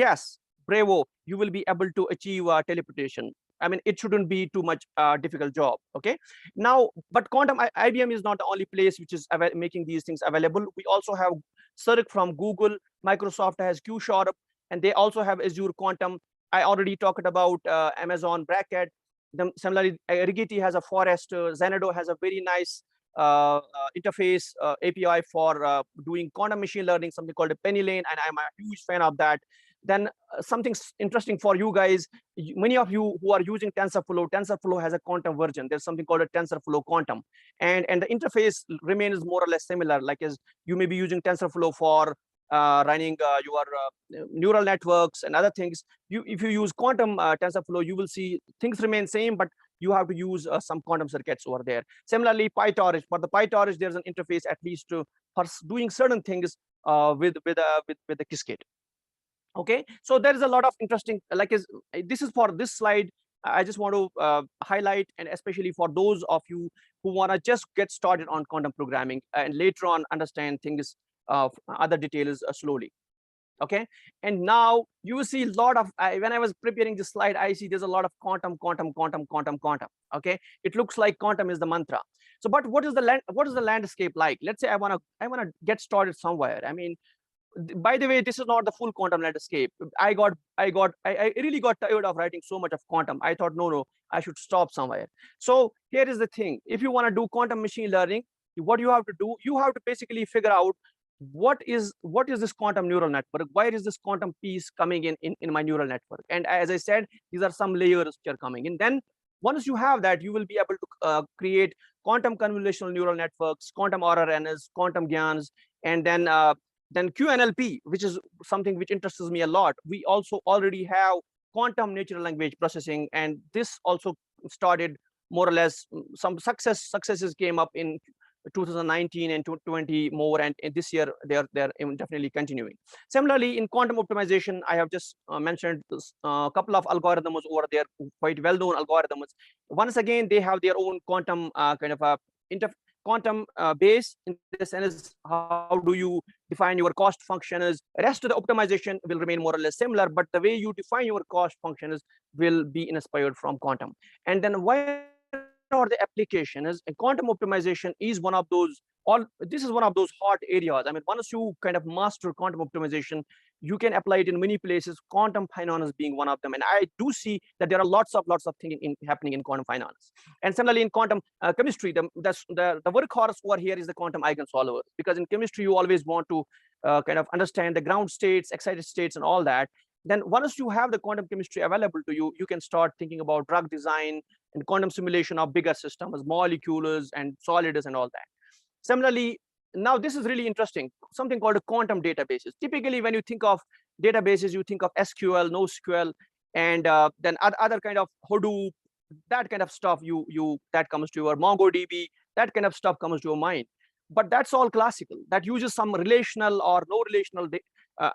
yes, bravo, you will be able to achieve teleportation. I mean, it shouldn't be too much difficult job. Okay. Now, but IBM is not the only place which is making these things available. We also have Cirq from Google. Microsoft has QSharp, and they also have Azure Quantum. I already talked about Amazon Bracket. Similarly, Rigetti has a Forest. Xanadu has a very nice interface API for doing quantum machine learning, something called a Penny Lane, and I'm a huge fan of that. Then something interesting for you guys, many of you who are using TensorFlow has a quantum version. There's something called a TensorFlow Quantum, and the interface remains more or less similar. Like as you may be using TensorFlow for running your neural networks and other things. If you use quantum TensorFlow, you will see things remain same, but you have to use some quantum circuits over there. Similarly, PyTorch. For the PyTorch, there's an interface at least for doing certain things with the Qiskit. Okay, so there is a lot of interesting, this is for this slide. I just want to highlight, and especially for those of you who want to just get started on quantum programming and later on understand things of other details slowly. Okay, and now you will see a lot of when I was preparing this slide, I see there's a lot of quantum. Okay, it looks like quantum is the mantra. So but what is the landscape like? Let's say I want to get started somewhere. I mean, by the way, this is not the full quantum landscape. I really got tired of writing so much of quantum. I thought, no, I should stop somewhere. So here is the thing. If you want to do quantum machine learning, what you have to do, you have to basically figure out what is this quantum neural network? Where is this quantum piece coming in my neural network? And as I said, these are some layers which are coming in. Then once you have that, you will be able to create quantum convolutional neural networks, quantum RNNs, quantum GANs, and then QNLP, which is something which interests me a lot. We also already have quantum natural language processing, and this also started more or less. Some successes came up in 2019 and 2020 more, and this year they're definitely continuing. Similarly, in quantum optimization, I have just mentioned a couple of algorithms over there, quite well-known algorithms. Once again, they have their own quantum kind of a quantum base, in the sense how do you define your cost function is. Rest of the optimization will remain more or less similar, but the way you define your cost function is will be inspired from quantum. And then why are the applications? And quantum optimization is one of those this is one of those hot areas. I mean, once you kind of master quantum optimization, you can apply it in many places, quantum finance being one of them. And I do see that there are lots of things happening in quantum finance. And similarly, in quantum chemistry, the workhorse over here is the quantum eigensolver, because in chemistry you always want to kind of understand the ground states, excited states, and all that. Then once you have the quantum chemistry available to you, you can start thinking about drug design and quantum simulation of bigger systems, molecules and solids and all that. Similarly, now this is really interesting, something called a quantum databases. Typically, when you think of databases, you think of SQL, NoSQL, and then other kind of Hadoop, that kind of stuff that comes to your MongoDB, that kind of stuff comes to your mind. But that's all classical. That uses some relational or no relational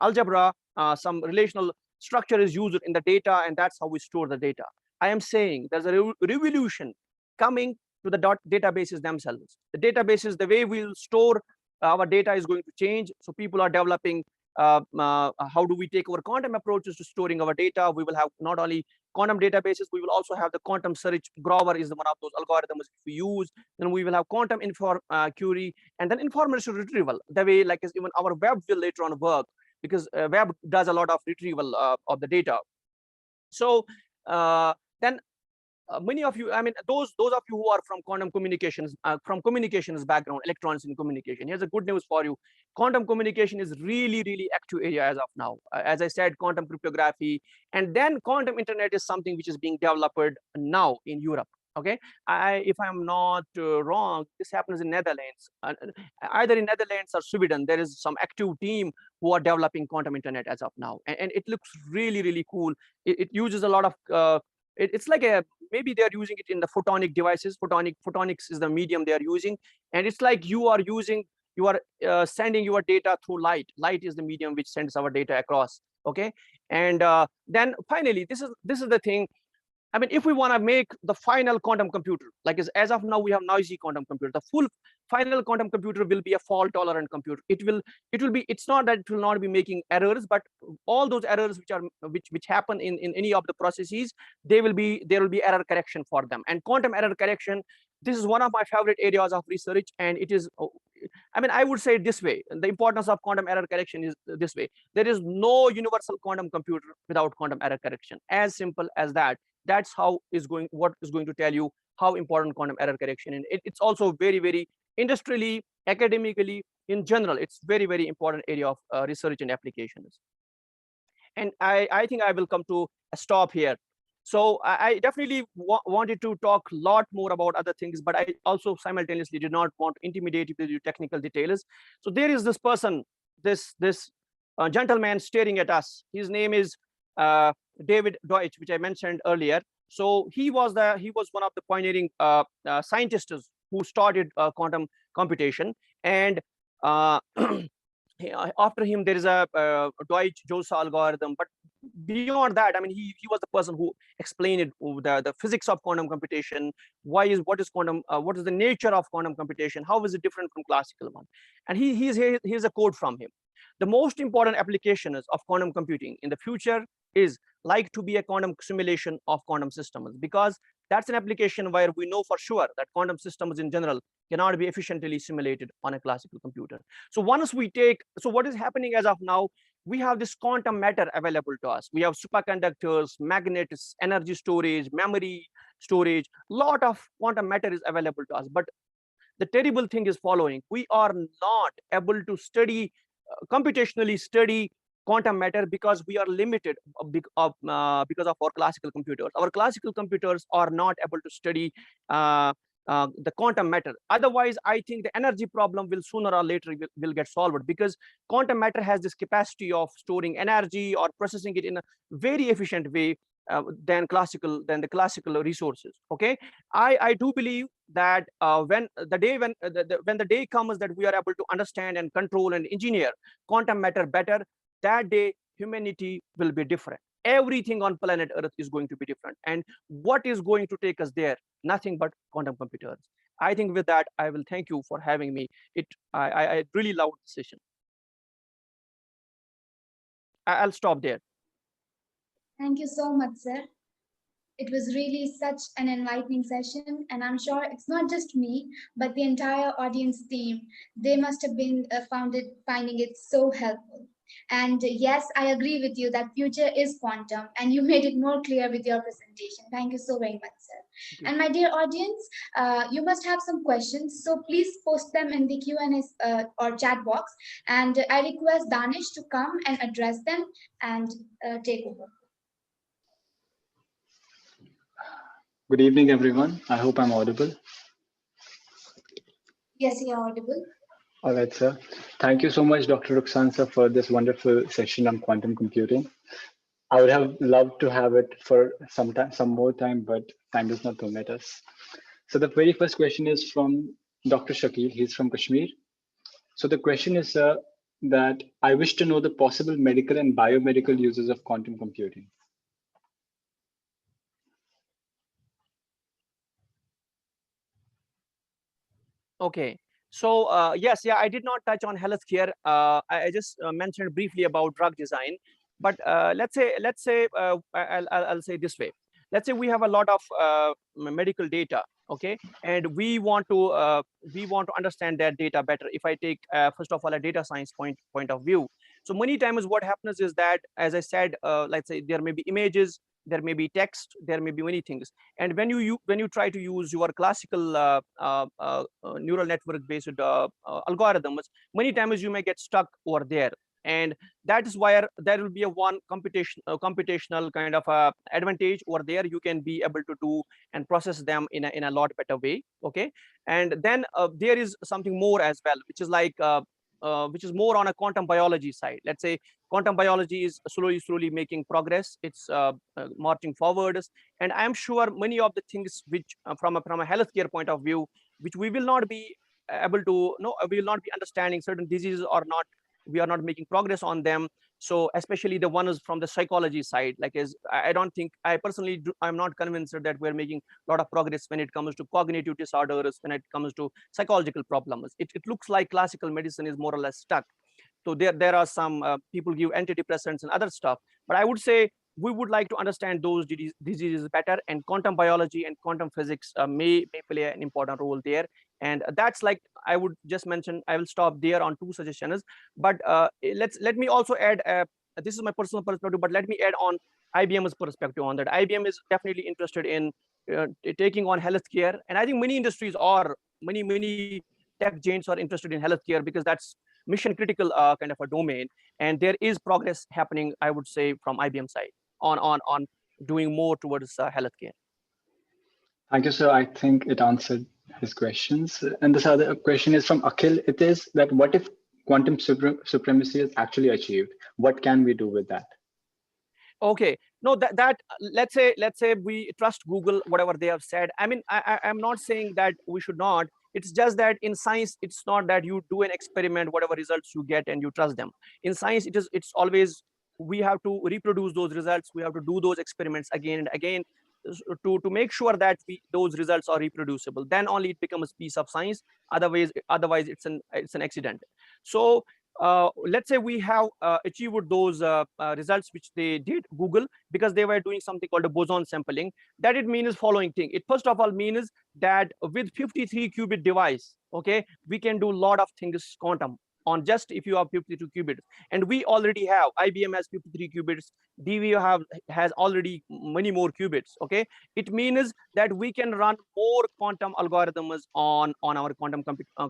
algebra, some relational structure is used in the data, and that's how we store the data. I am saying there's a revolution coming to the databases themselves. The databases, the way we'll store our data is going to change. So people are developing how do we take our quantum approaches to storing our data. We will have not only quantum databases, we will also have the quantum search. Grover is one of those algorithms we use. Then we will have quantum query, and then information retrieval. The way like as even our web will later on work, because web does a lot of retrieval of the data. So then many of you, I mean, those of you who are from quantum communications, from communications background, electronics in communication, here's a good news for you. Quantum communication is really active area as of now. As I said, quantum cryptography, and then quantum internet is something which is being developed now in Europe. Okay, if I'm not wrong, this happens in Netherlands, either in Netherlands or Sweden. There is some active team who are developing quantum internet as of now, and it looks really, really cool. It uses a lot of it's like a, maybe they're using it in the photonic devices. Photonics is the medium they are using, and it's like you are sending your data through light. Light is the medium which sends our data across. Okay, and then finally, this is the thing. I mean, if we want to make the final quantum computer, like as of now, we have noisy quantum computer. The full final quantum computer will be a fault tolerant computer. It will be, it's not that it will not be making errors, but all those errors which happen in any of the processes, there will be error correction for them. And quantum error correction, this is one of my favorite areas of research. And it is, I mean, I would say it this way: the importance of quantum error correction is this way. There is no universal quantum computer without quantum error correction. As simple as that. That's what is going to tell you how important quantum error correction is. It's also very, very industrially, academically, in general, it's very, very important area of research and applications. And I think I will come to a stop here. So I definitely wanted to talk a lot more about other things, but I also simultaneously did not want to intimidate you with your technical details. So there is this person, this gentleman staring at us. His name is David Deutsch, which I mentioned earlier. So he was one of the pioneering scientists who started quantum computation. And after him, there is a Deutsch-Josa algorithm. But beyond that, I mean, he was the person who explained it, the physics of quantum computation. What is quantum? What is the nature of quantum computation? How is it different from classical one? And here's a quote from him. The most important applications of quantum computing in the future is like to be a quantum simulation of quantum systems, because that's an application where we know for sure that quantum systems in general cannot be efficiently simulated on a classical computer. So what is happening as of now, we have this quantum matter available to us. We have superconductors, magnets, energy storage, memory storage. Lot of quantum matter is available to us. But the terrible thing is following: we are not able to computationally study quantum matter because we are limited because of our classical computers. Our classical computers are not able to study the quantum matter. Otherwise, I think the energy problem will sooner or later will get solved, because quantum matter has this capacity of storing energy or processing it in a very efficient way than the classical resources. Okay, I do believe that when the day comes that we are able to understand and control and engineer quantum matter better, that day humanity will be different. Everything on planet Earth is going to be different. And what is going to take us there? Nothing but quantum computers. I think with that, I will thank you for having me. I really loved the session. I'll stop there. Thank you so much, sir. It was really such an enlightening session, and I'm sure it's not just me, but the entire audience team. They must have been finding it so helpful. And yes, I agree with you that future is quantum, and you made it more clear with your presentation. Thank you so very much, sir. And my dear audience, you must have some questions, so please post them in the Q&A or chat box, and I request Danish to come and address them and take over. Good evening, everyone. I hope I'm audible. Yes, you're audible. All right, sir. Thank you so much, Dr. Rukhsaan, sir, for this wonderful session on quantum computing. I would have loved to have it for some more time, but time does not permit us. So the very first question is from Dr. Shakil. He's from Kashmir. So the question is, sir, that I wish to know the possible medical and biomedical uses of quantum computing. Okay, so yes, yeah, I did not touch on healthcare. I just mentioned briefly about drug design. But let's say I'll say this way. Let's say we have a lot of medical data, okay, and we want to understand that data better. If I take first of all a data science point of view, so many times what happens is that, as I said, let's say there may be images, there may be text, there may be many things, and when you try to use your classical neural network based algorithms, many times you may get stuck over there. and that is where there will be a one computational kind of advantage over there. You can be able to do and process them in a lot better way. Okay, and then there is something more as well, which is like which is more on a quantum biology side. Let's say quantum biology is slowly making progress. It's marching forwards, and I'm sure many of the things which from a healthcare point of view, which we will not be able to know, we will not be understanding certain diseases or not, we are not making progress on them. So especially the ones from the psychology side, like I don't think, I personally I'm not convinced that we're making a lot of progress when it comes to cognitive disorders, when it comes to psychological problems. It looks like classical medicine is more or less stuck. So there are some people give antidepressants and other stuff, but I would say we would like to understand those diseases better, and quantum biology and quantum physics may play an important role there. And that's like, I would just mention, I will stop there on two suggestions, but let me also add, this is my personal perspective, but let me add on IBM's perspective on that. IBM is definitely interested in taking on healthcare, and I think many industries are, many tech giants are interested in healthcare, because that's mission critical kind of a domain, and there is progress happening, I would say, from IBM side on doing more towards healthcare. Thank you, sir. I think it answered his questions. And this other question is from Akhil. It is that what if quantum supremacy is actually achieved? What can we do with that? Okay, no, that let's say we trust Google, whatever they have said. I mean, I'm not saying that we should not. It's just that in science, it's not that you do an experiment, whatever results you get, and you trust them. In science, it's always, we have to reproduce those results. We have to do those experiments again and again to make sure that those results are reproducible. Then only it becomes a piece of science. Otherwise it's an accident. So let's say we have achieved those results which they did, Google, because they were doing something called a boson sampling. That it means following thing. It first of all means that with 53 qubit device, okay, we can do a lot of things quantum on just if you have 52 qubits, and we already have, IBM has 53 qubits, DV has already many more qubits. Okay, it means that we can run more quantum algorithms on our quantum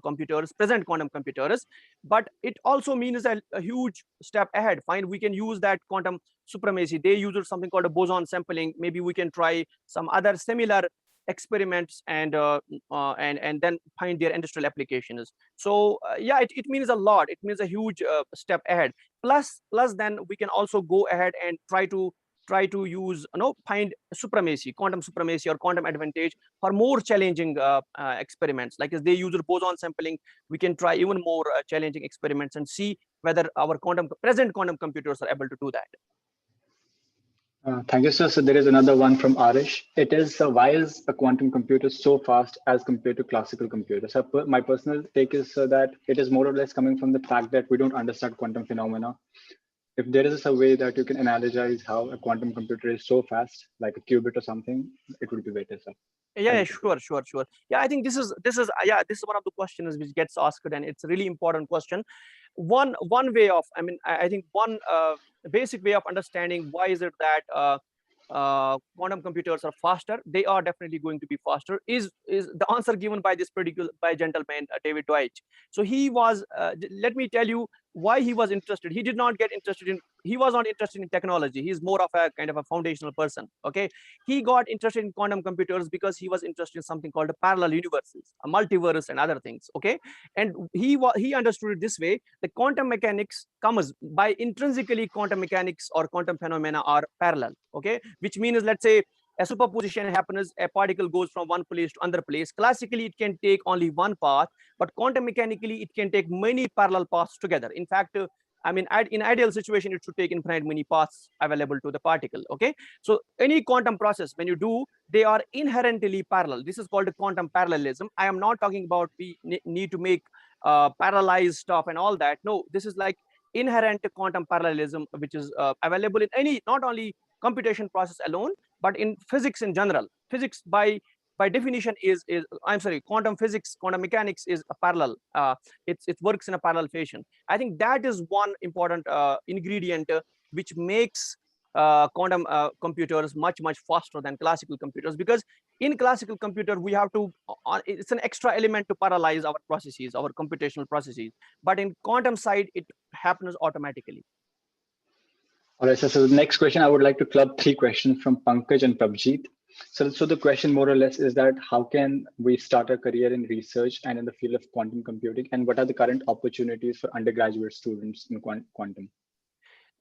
computers, present quantum computers. But it also means a huge step ahead. Fine, we can use that quantum supremacy. They use something called a boson sampling. Maybe we can try some other similar experiments and then find their industrial applications. So yeah, it means a lot. It means a huge step ahead. Plus then we can also go ahead and try to use, find supremacy, quantum supremacy or quantum advantage for more challenging experiments. Like as they use boson sampling, we can try even more challenging experiments and see whether our present quantum computers are able to do that. Thank you, sir. So there is another one from Arish. It is, why is a quantum computer so fast as compared to classical computers? So my personal take is that it is more or less coming from the fact that we don't understand quantum phenomena. If there is a way that you can analogize how a quantum computer is so fast, like a qubit or something, it would be better, sir. Yeah, sure. Yeah, I think this is one of the questions which gets asked, and it's a really important question. One way of, I think one basic way of understanding why is it that quantum computers are faster, they are definitely going to be faster, is the answer given by this particular gentleman, David Deutsch. So he was let me tell you why he was interested. He was not interested in technology. He's more of a kind of a foundational person. Okay, he got interested in quantum computers because he was interested in something called parallel universes, a multiverse and other things. Okay, and he understood it this way: the quantum mechanics comes by intrinsically, quantum mechanics or quantum phenomena are parallel. Okay, which means, let's say a superposition happens, a particle goes from one place to another place. Classically, it can take only one path, but quantum mechanically, it can take many parallel paths together. In fact, in ideal situation, it should take infinite many paths available to the particle. Okay, so any quantum process, when you do, they are inherently parallel. This is called quantum parallelism. I am not talking about we need to make parallelized stuff and all that. No, this is like inherent quantum parallelism, which is available in any, not only computation process alone, but in physics in general. Physics by definition is quantum physics, quantum mechanics is a parallel. It works in a parallel fashion. I think that is one important ingredient which makes quantum computers much faster than classical computers, because in classical computer we have to it's an extra element to parallelize our processes, our computational processes, but in quantum side it happens automatically. All right, so the next question, I would like to club 3 questions from Pankaj and Prabjeet. So the question more or less is that how can we start a career in research and in the field of quantum computing, and what are the current opportunities for undergraduate students in quantum?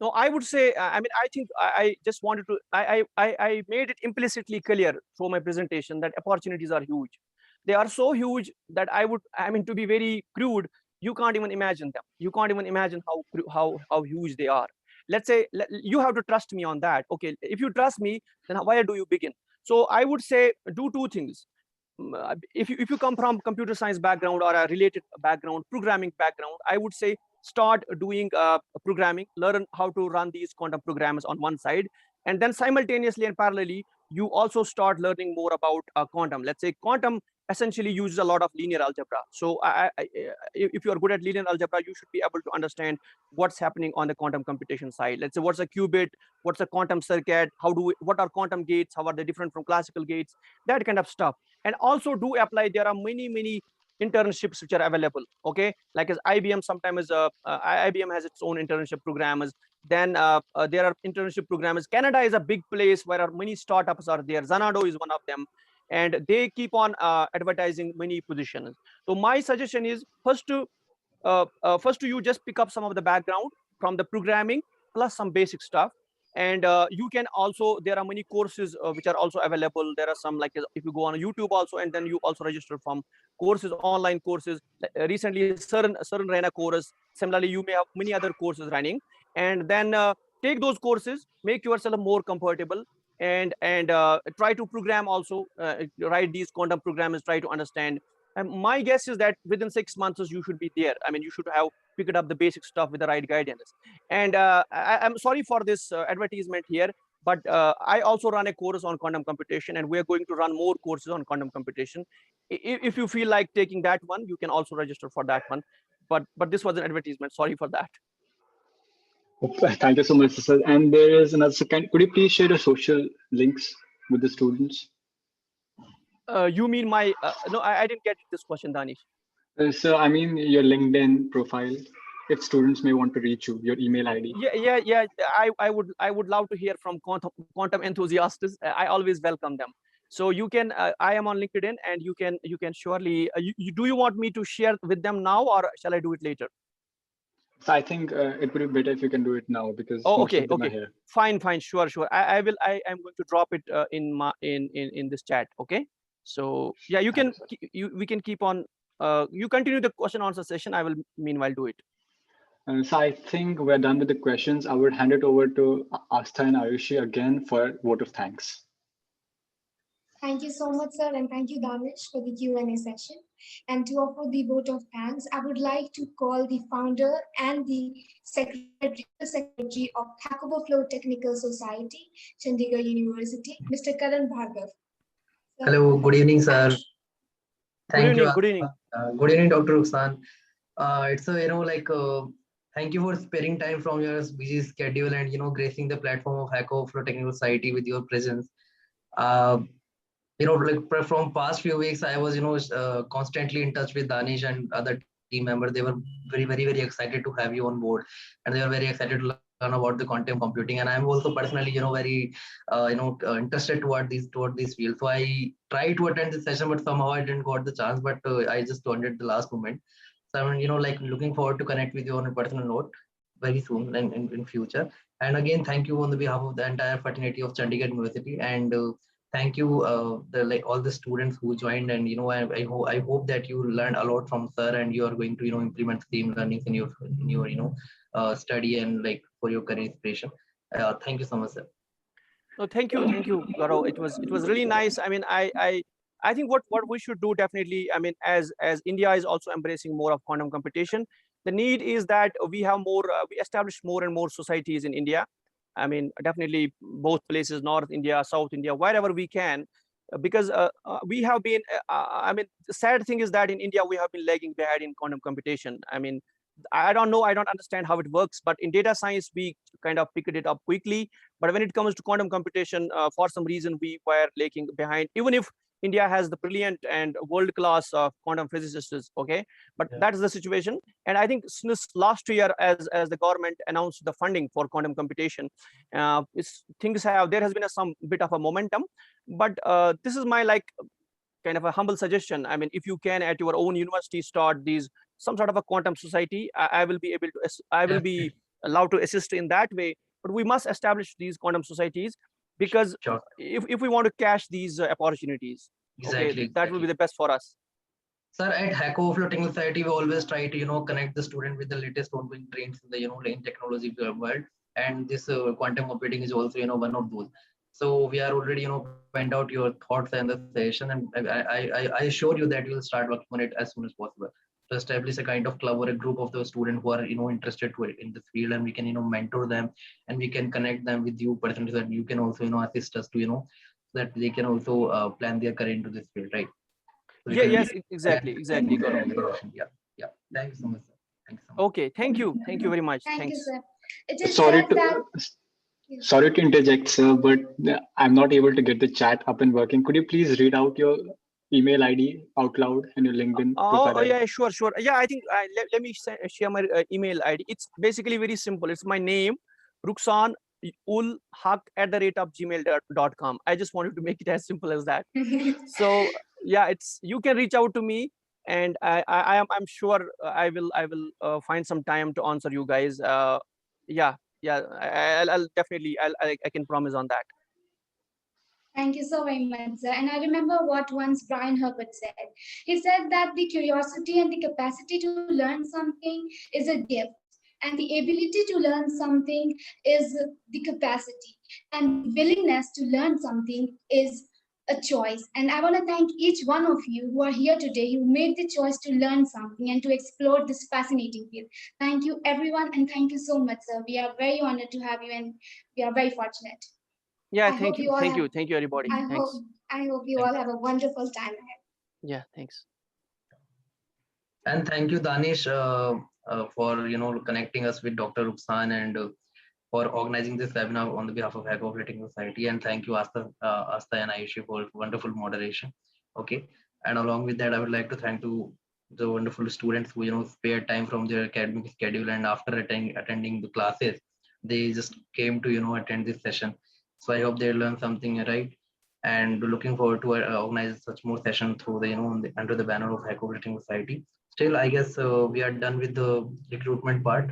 No, I would say, I mean, I think I just wanted to, I made it implicitly clear through my presentation that opportunities are huge. They are so huge that I mean, to be very crude, you can't even imagine them. You can't even imagine how huge they are. Let's say you have to trust me on that. Okay, if you trust me, then where do you begin? So I would say do 2 things. If you come from computer science background or a related background, programming background, I would say start doing programming, learn how to run these quantum programs on one side, and then simultaneously and parallelly you also start learning more about quantum. Let's say quantum essentially uses a lot of linear algebra. So if you are good at linear algebra, you should be able to understand what's happening on the quantum computation side. Let's say what's a qubit, what's a quantum circuit, what are quantum gates, how are they different from classical gates, that kind of stuff. And also do apply, there are many internships which are available, okay, like as IBM sometimes IBM has its own internship programs. Then there are internship programs. Canada is a big place where many startups are there. Xanadu is one of them, and they keep on advertising many positions. So my suggestion is first to you just pick up some of the background from the programming plus some basic stuff. And you can also, there are many courses which are also available. There are some, like if you go on YouTube also, and then you also register from courses, online courses. Recently CERN ran a course. Similarly, you may have many other courses running, and then take those courses, make yourself more comfortable, and try to program also, write these quantum programs, try to understand. And my guess is that within 6 months you should be there. I mean, you should have picked up the basic stuff with the right guidance. And I'm sorry for this advertisement here, but I also run a course on quantum computation, and we're going to run more courses on quantum computation. If you feel like taking that one, you can also register for that one. But this was an advertisement. Sorry for that. Thank you so much, sir. And there is another second. Could you please share the social links with the students? You mean my no, I didn't get this question, Danish. So I mean your LinkedIn profile, if students may want to reach you, your email ID. Yeah. I would love to hear from quantum enthusiasts. I always welcome them. So you can I am on LinkedIn, and you can surely do you want me to share with them now, or shall I do it later? So I think it would be better if you can do it now, because most of them are here. Fine, sure. I am going to drop it in this chat. Okay. So yeah, you can we can keep on. You continue the question answer session. I will meanwhile do it. So I think we're done with the questions. I would hand it over to Astha and Ayushi again for a vote of thanks. Thank you so much, sir, and thank you, Danish, for the Q&A session. And to offer the vote of thanks, I would like to call the founder and the secretary of Haq-Kauffman Technical Society, Chandigarh University, Mr. Karan Bhargav. Hello, good evening, sir. Thank you. Good evening. Good evening, Dr. Rukhsaan. It's thank you for sparing time from your busy schedule and gracing the platform of Haq-Kauffman Technical Society with your presence. From past few weeks, I was constantly in touch with Danish and other team members. They were very excited to have you on board, and they were very excited to learn about the quantum computing. And I'm also personally very interested toward this field. So I tried to attend this session, but somehow I didn't got the chance. But I just joined at the last moment. So I'm looking forward to connect with you on a personal note very soon and in future. And again, thank you on the behalf of the entire fraternity of Chandigarh University, and thank you all the students who joined. And I hope that you learned a lot from sir, and you are going to implement same learnings in your study and for your career inspiration. Thank you so much, sir. No, thank you, Gaurav. It was really nice. I mean, I think what we should do definitely, I mean, as India is also embracing more of quantum computation, the need is that we have more, we establish more and more societies in India. I mean, definitely both places, North India, South India, wherever we can, because we have been, I mean, the sad thing is that in India, we have been lagging behind in quantum computation. I mean, I don't know, I don't understand how it works, but in data science, we kind of picked it up quickly. But when it comes to quantum computation, for some reason, we were lagging behind, even if India has the brilliant and world-class quantum physicists, okay? But that is the situation. And I think since last year, as the government announced the funding for quantum computation, there has been some bit of a momentum. But this is my kind of a humble suggestion. I mean, if you can at your own university start some sort of a quantum society, I will be able to, I will be allowed to assist in that way. But we must establish these quantum societies, because Sure. if we want to catch these opportunities, Exactly. that will be the best for us. Sir, at Haq-Kauffman Society, we always try to connect the student with the latest ongoing trends in the in technology world, and this quantum computing is also one of those. So we are already find out your thoughts and the session, and I assure you that you will start working on it as soon as possible to establish a kind of club or a group of the students who are interested in this field, and we can mentor them, and we can connect them with you personally, so that you can also assist us to so that they can also plan their career into this field, right? So Yeah, yes, exactly, Gaurav. Yeah. Thank you so much, sir. Thank you so much. Okay, thank you very much. Thank you, Thanks. sir. It is Sorry said that sorry to interject, sir, but I'm not able to get the chat up and working. Could you please read out your email ID out loud and your LinkedIn profile ID? Yeah, sure. Yeah, I think let me share my email ID. It's basically very simple. It's my name, Rukhsan-ul-Haq @gmail.com. I just wanted to make it as simple as that. So yeah, you can reach out to me, and I'm sure I will find some time to answer you guys. Yeah, I'll definitely I can promise on that. Thank you so very much, sir. And I remember what once Brian Herbert said. He said that the curiosity and the capacity to learn something is a gift, and the ability to learn something is the capacity, and the willingness to learn something is a choice. And I want to thank each one of you who are here today, who made the choice to learn something and to explore this fascinating field. Thank you, everyone, and thank you so much, sir. We are very honored to have you, and we are very fortunate. Yeah, I thank you, everybody. Thanks. I hope you all have a wonderful time ahead. Yeah, thanks. And thank you, Danish, for connecting us with Dr. Rukhsaan, and for organizing this webinar on the behalf of Haq-Kauffman Society. And thank you, Asta and Ayushi, for wonderful moderation. Okay. And along with that, I would like to thank the wonderful students who spared time from their academic schedule, and after attending the classes, they just came to attend this session. So I hope they learned something, right? And looking forward to organize such more session through the under the banner of Haq-Kauffman Society. Still, I guess we are done with the recruitment part.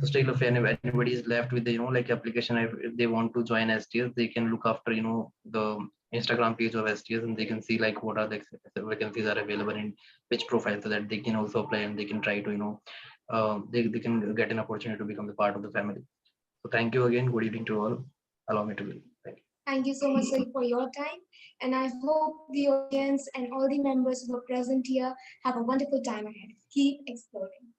So still, if anybody is left with the application, if they want to join STS, they can look after the Instagram page of STS, and they can see what are the vacancies are available in which profile, so that they can also apply, and they can try to they can get an opportunity to become the part of the family. So thank you again. Good evening to all. Allow me to be. Thank you. Thank you so much, sir, for your time. And I hope the audience and all the members who are present here have a wonderful time ahead. Keep exploring.